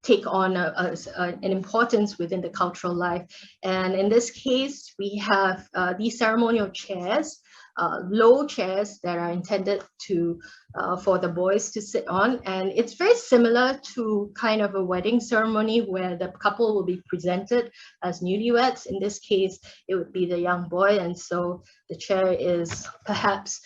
take on an importance within the cultural life. And in this case, we have these ceremonial chairs, low chairs that are intended to for the boys to sit on. And it's very similar to kind of a wedding ceremony where the couple will be presented as newlyweds. In this case, it would be the young boy. And so the chair is perhaps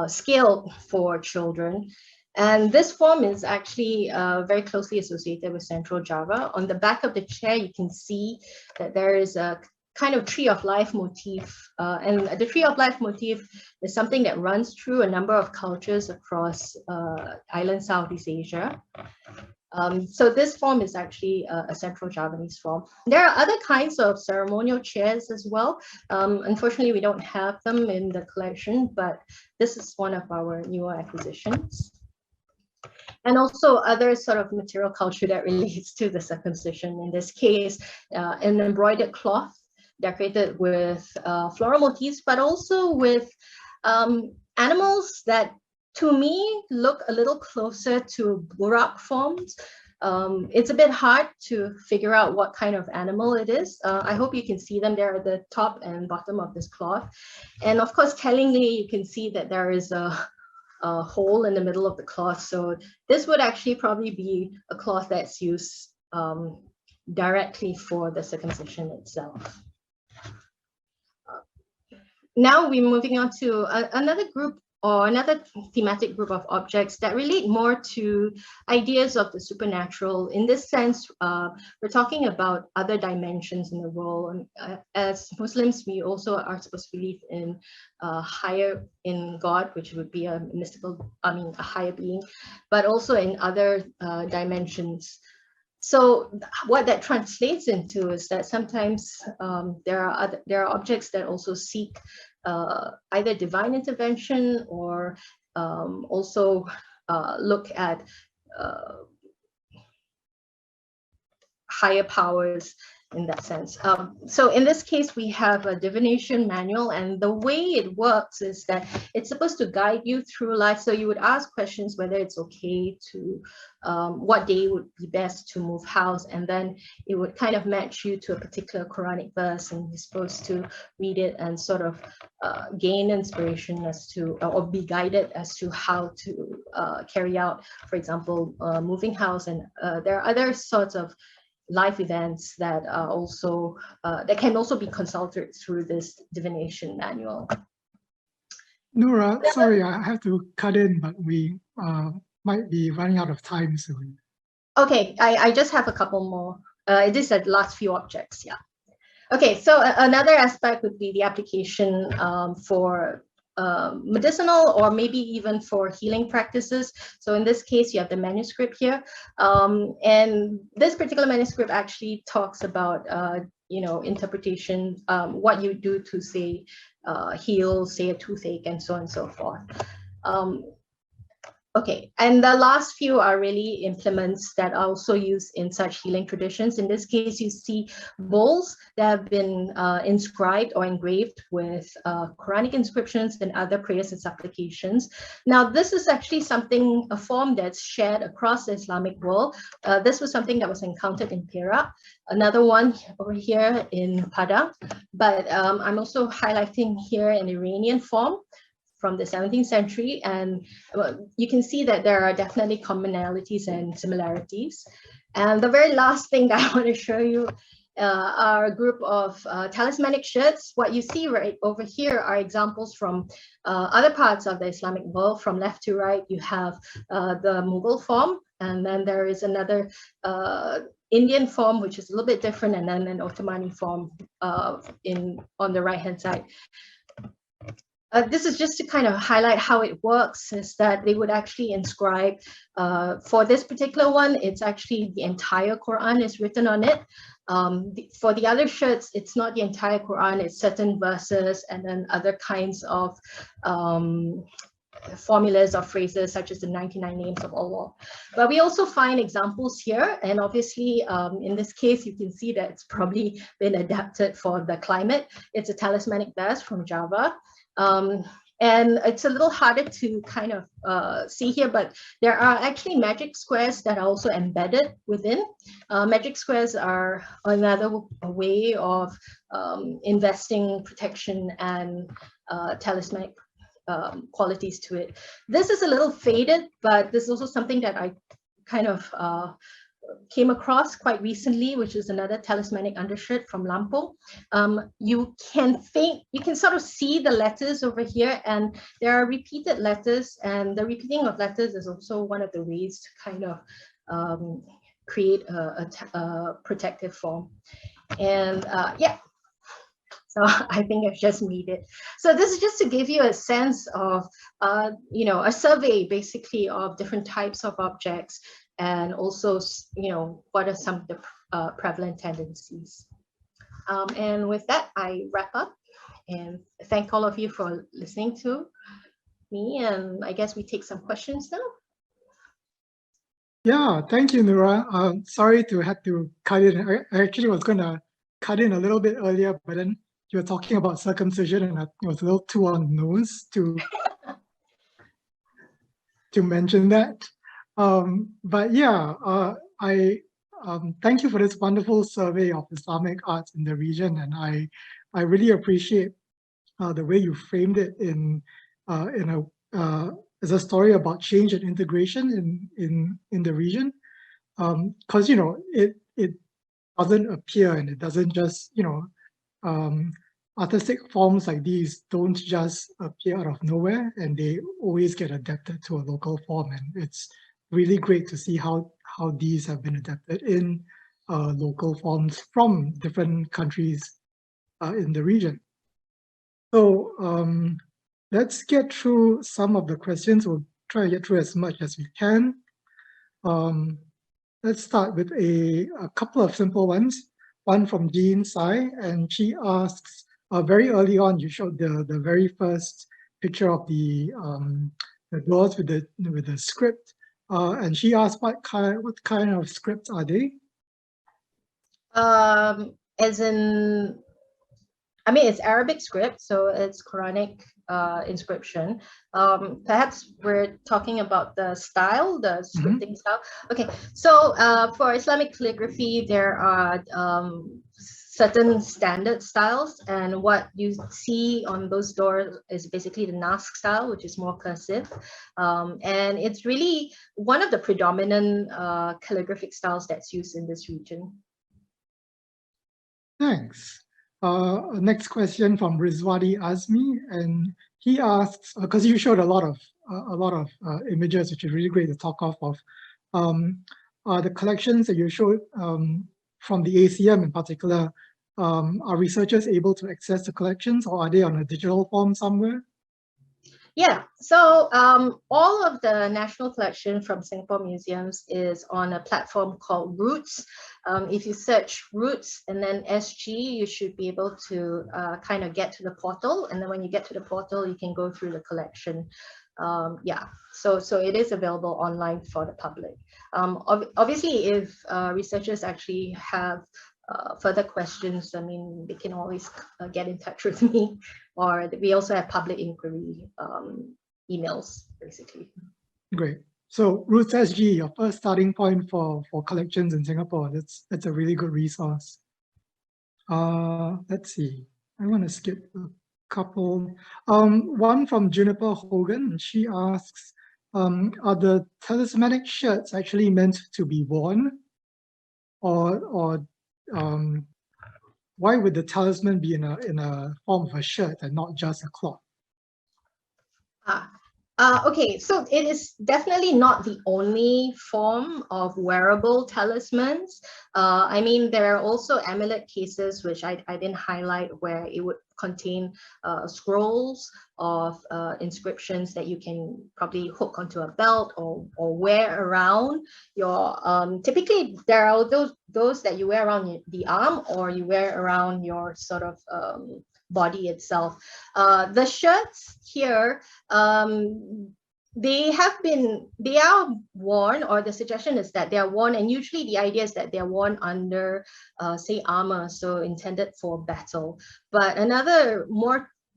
scaled for children. And this form is actually very closely associated with Central Java. On the back of the chair, you can see that there is a kind of tree of life motif. And the tree of life motif is something that runs through a number of cultures across island Southeast Asia. So this form is actually a Central Javanese form. There are other kinds of ceremonial chairs as well. Unfortunately, we don't have them in the collection, but this is one of our newer acquisitions. And also other sort of material culture that relates to the circumcision. In this case, an embroidered cloth decorated with floral motifs, but also with animals that, to me, look a little closer to burak forms. It's a bit hard to figure out what kind of animal it is. I hope you can see them there at the top and bottom of this cloth. And of course, tellingly, you can see that there is a hole in the middle of the cloth. So this would actually probably be a cloth that's used directly for the circumcision itself. Now we're moving on to another group or another thematic group of objects that relate more to ideas of the supernatural. In this sense, we're talking about other dimensions in the world. As Muslims, we also are supposed to believe in in God, which would be a mystical, a higher being, but also in other dimensions. So what that translates into is that sometimes there are objects that also seek either divine intervention or also look at higher powers in that sense. So in this case, we have a divination manual, and the way it works is that it's supposed to guide you through life. So you would ask questions whether it's okay to, what day would be best to move house, and then it would kind of match you to a particular Quranic verse, and you're supposed to read it and sort of gain inspiration as to, or be guided as to how to carry out, for example, moving house. And there are other sorts of life events that are also that can also be consulted through this divination manual. Noora, sorry, I have to cut in, but we might be running out of time soon. Okay, I just have a couple more. These are the last few objects, yeah. Okay, so another aspect would be the application for medicinal or maybe even for healing practices. So in this case, you have the manuscript here. And this particular manuscript actually talks about, interpretation, what you do to say, heal, say a toothache, and so on and so forth. Okay, and the last few are really implements that are also used in such healing traditions. In this case, you see bowls that have been inscribed or engraved with Quranic inscriptions and other prayers and supplications. Now, this is actually a form that's shared across the Islamic world. This was something that was encountered in Perak, another one over here in Padang, but I'm also highlighting here an Iranian form from the 17th century, and you can see that there are definitely commonalities and similarities. And the very last thing that I want to show you are a group of talismanic shirts. What you see right over here are examples from other parts of the Islamic world. From left to right, you have the Mughal form, and then there is another Indian form, which is a little bit different, and then an Ottomani form on the right-hand side. This is just to kind of highlight how it works, is that they would actually inscribe, for this particular one, it's actually the entire Quran is written on it. For the other shirts, it's not the entire Quran, it's certain verses and then other kinds of formulas or phrases such as the 99 names of Allah. But we also find examples here, and obviously in this case you can see that it's probably been adapted for the climate. It's a talismanic vest from Java. And it's a little harder to kind of see here, but there are actually magic squares that are also embedded within. Magic squares are another way of investing protection and talismanic qualities to it. This is a little faded, but this is also something that I kind of came across quite recently, which is another talismanic undershirt from Lampung. You can sort of see the letters over here, and there are repeated letters, and the repeating of letters is also one of the ways to kind of create a protective form. And yeah, so I think I've just made it. So this is just to give you a sense of, a survey basically of different types of objects, and also, what are some of the prevalent tendencies. And with that, I wrap up and thank all of you for listening to me. And I guess we take some questions now. Yeah, thank you, Noora. Sorry to have to cut in. I actually was going to cut in a little bit earlier, but then you were talking about circumcision, and it was a little too on the nose to mention that. But yeah, I thank you for this wonderful survey of Islamic arts in the region, and I really appreciate the way you framed it as a story about change and integration in the region, because it doesn't appear, and it doesn't just artistic forms like these don't just appear out of nowhere, and they always get adapted to a local form. And it's really great to see how these have been adapted in local forms from different countries in the region. So let's get through some of the questions. We'll try to get through as much as we can. Let's start with a couple of simple ones. One from Jean Sai, and she asks, very early on, you showed the very first picture of the doors with the script, and she asked what kind of scripts are they? As in, I mean, it's Arabic script, so it's Quranic inscription. Perhaps we're talking about the style, the scripting style. Okay, so for Islamic calligraphy, there are certain standard styles, and what you see on those doors is basically the Naskh style, which is more cursive, and it's really one of the predominant calligraphic styles that's used in this region. Thanks. Next question from Rizwadi Azmi, and he asks, because you showed a lot of images, which is really great to talk off of. The collections that you showed from the ACM in particular, are researchers able to access the collections, or are they on a digital form somewhere? Yeah, so all of the national collection from Singapore museums is on a platform called Roots. If you search Roots and then SG, you should be able to kind of get to the portal. And then when you get to the portal, you can go through the collection. Yeah, so it is available online for the public. Obviously, if researchers actually have further questions, I mean, they can always get in touch with me, or we also have public inquiry emails, basically. Great. So Roots SG, your first starting point for collections in Singapore. That's a really good resource. Let's see. I want to skip a couple. One from Juniper Hogan. She asks, are the talismanic shirts actually meant to be worn, or why would the talisman be in a form of a shirt and not just a cloth? Okay, so it is definitely not the only form of wearable talismans. I mean, there are also amulet cases, which I didn't highlight, where it would contain scrolls of inscriptions that you can probably hook onto a belt or wear around your, typically there are those that you wear around the arm, or you wear around your sort of body itself. The shirts here, they are worn, or the suggestion is that they are worn, and usually the idea is that they are worn under, say, armor, so intended for battle. But another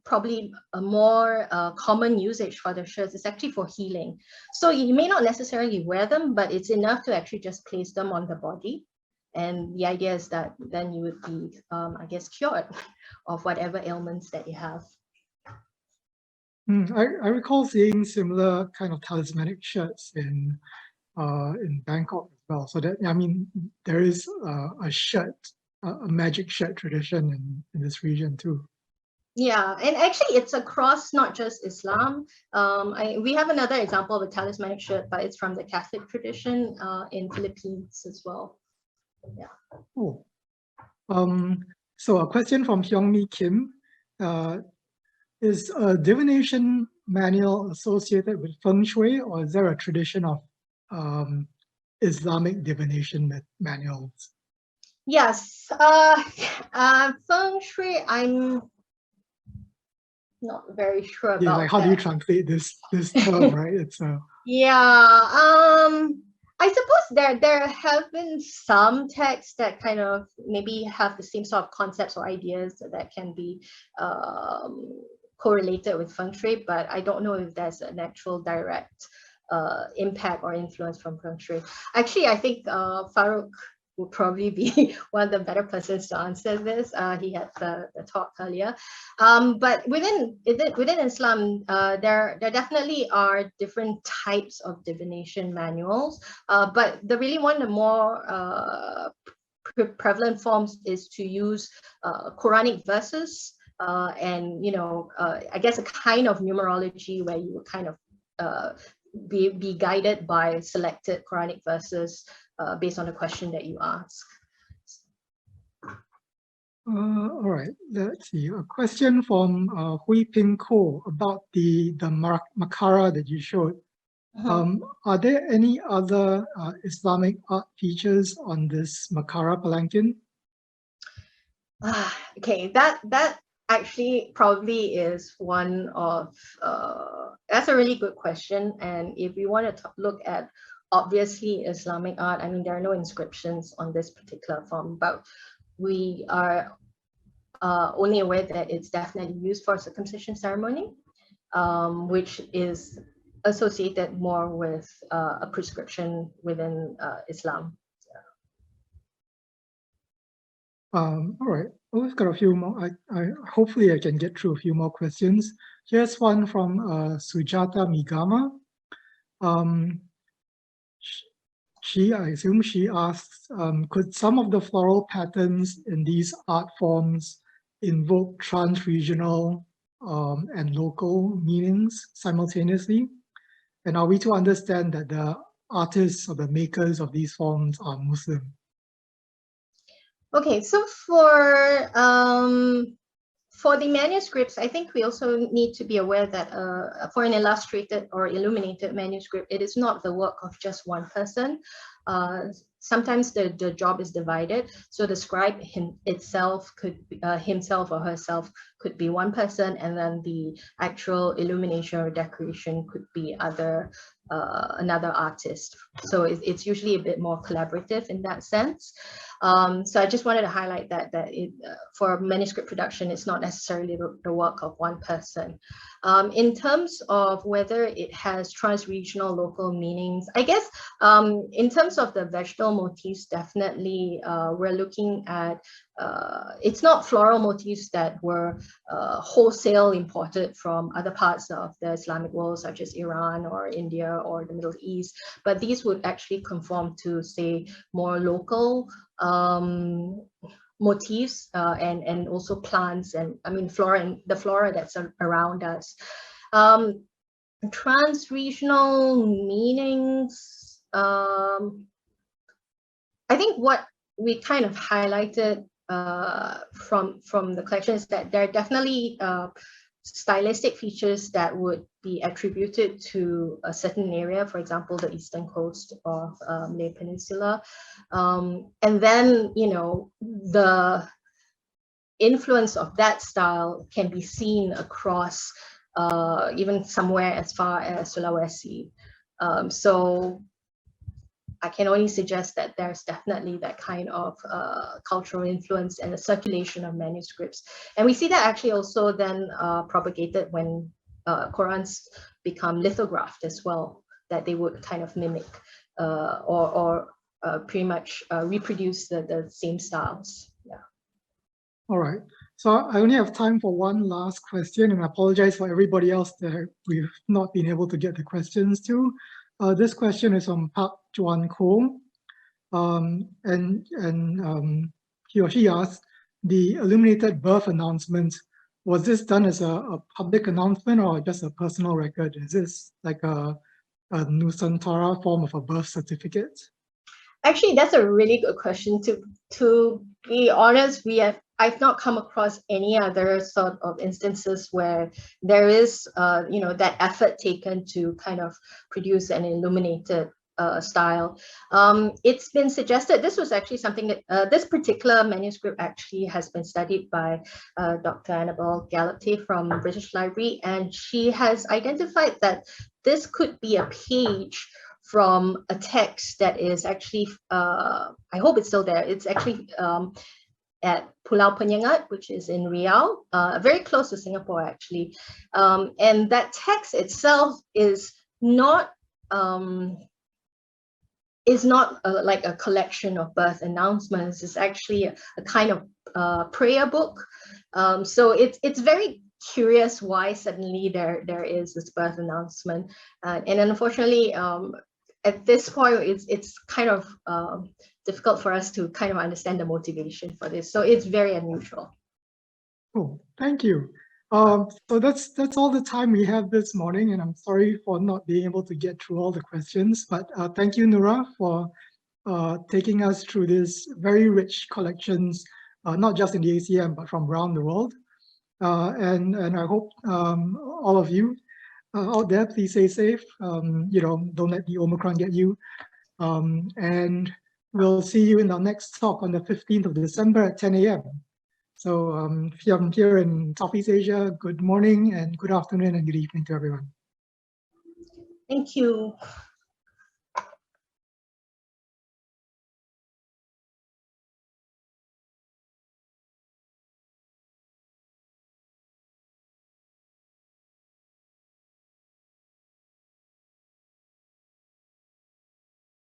probably a more common usage for the shirts is actually for healing. So you may not necessarily wear them, but it's enough to actually just place them on the body. And the idea is that then you would be, I guess, cured of whatever ailments that you have. I recall seeing similar kind of talismanic shirts in Bangkok as well. So that, I mean, there is a shirt, a magic shirt tradition in this region too. Yeah, and actually it's across not just Islam. We have another example of a talismanic shirt, but it's from the Catholic tradition in Philippines as well. Yeah. Oh. So a question from Hyungmi Kim. Is a divination manual associated with feng shui, or is there a tradition of Islamic divination manuals? Yes, feng shui, I'm not very sure about. Like, how do you translate this term, right? It's yeah. I suppose there have been some texts that kind of maybe have the same sort of concepts or ideas that can be correlated with feng shui, but I don't know if there's an actual direct impact or influence from feng shui. Actually, I think Farouk would probably be one of the better persons to answer this. He had the talk earlier. But within Islam, there definitely are different types of divination manuals. But one of the more prevalent forms is to use Quranic verses and I guess a kind of numerology where you would kind of be guided by selected Quranic verses based on the question that you ask. All right, let's see. A question from Hui Ping Ko about the Makara that you showed. Are there any other Islamic art features on this Makara palanquin? Okay, that actually probably is one of, that's a really good question. And if we want to look at obviously Islamic art, I mean, there are no inscriptions on this particular form, but we are only aware that it's definitely used for circumcision ceremony, which is associated more with a prescription within Islam. All right, we've got a few more. Hopefully I can get through a few more questions. Here's one from Sujata Migama. I assume she asks, could some of the floral patterns in these art forms invoke trans-regional and local meanings simultaneously? And are we to understand that the artists or the makers of these forms are Muslim? Okay, so for the manuscripts, I think we also need to be aware that for an illustrated or illuminated manuscript, it is not the work of just one person. Sometimes the job is divided. So the scribe himself or herself could be one person, and then the actual illumination or decoration could be another artist. So it's usually a bit more collaborative in that sense. So I just wanted to highlight that for manuscript production, it's not necessarily the work of one person. In terms of whether it has trans-regional local meanings, I guess in terms of the vegetal motifs, definitely we're looking at, it's not floral motifs that were wholesale imported from other parts of the Islamic world, such as Iran or India or the Middle East, but these would actually conform to, say, more local motifs and also plants, and I mean the flora that's around us. Trans-regional meanings, I think what we kind of highlighted from the collection is that there are definitely stylistic features that would be attributed to a certain area, for example, the eastern coast of Malay Peninsula. And then, the influence of that style can be seen across even somewhere as far as Sulawesi. So I can only suggest that there's definitely that kind of cultural influence and the circulation of manuscripts. And we see that actually also then propagated when Qurans become lithographed as well, that they would kind of mimic or pretty much reproduce the same styles. Yeah. All right. So I only have time for one last question, and I apologize for everybody else that we've not been able to get the questions to. This question is from Park Juan Ko, and he or she asks, the illuminated birth announcement, was this done as a public announcement or just a personal record? Is this like a Nusantara form of a birth certificate? Actually, that's a really good question. To be honest, I've not come across any other sort of instances where there is, that effort taken to kind of produce an illuminated style. It's been suggested, this was actually something that, this particular manuscript actually has been studied by Dr. Annabelle Galapte from British Library, and she has identified that this could be a page from a text that is actually, I hope it's still there, it's actually at Pulau Penyengat, which is in Riau, very close to Singapore actually. And that text itself is not like a collection of birth announcements. It's actually a kind of prayer book. So it's very curious why suddenly there is this birth announcement. And unfortunately, at this point, it's kind of difficult for us to kind of understand the motivation for this. So it's very unusual. Oh, thank you. So that's all the time we have this morning, and I'm sorry for not being able to get through all the questions, but thank you, Noora, for taking us through these very rich collections, not just in the ACM, but from around the world. And I hope all of you out there, please stay safe. Don't let the Omicron get you. And we'll see you in our next talk on the 15th of December at 10 a.m. So I'm here in Southeast Asia. Good morning and good afternoon and good evening to everyone. Thank you.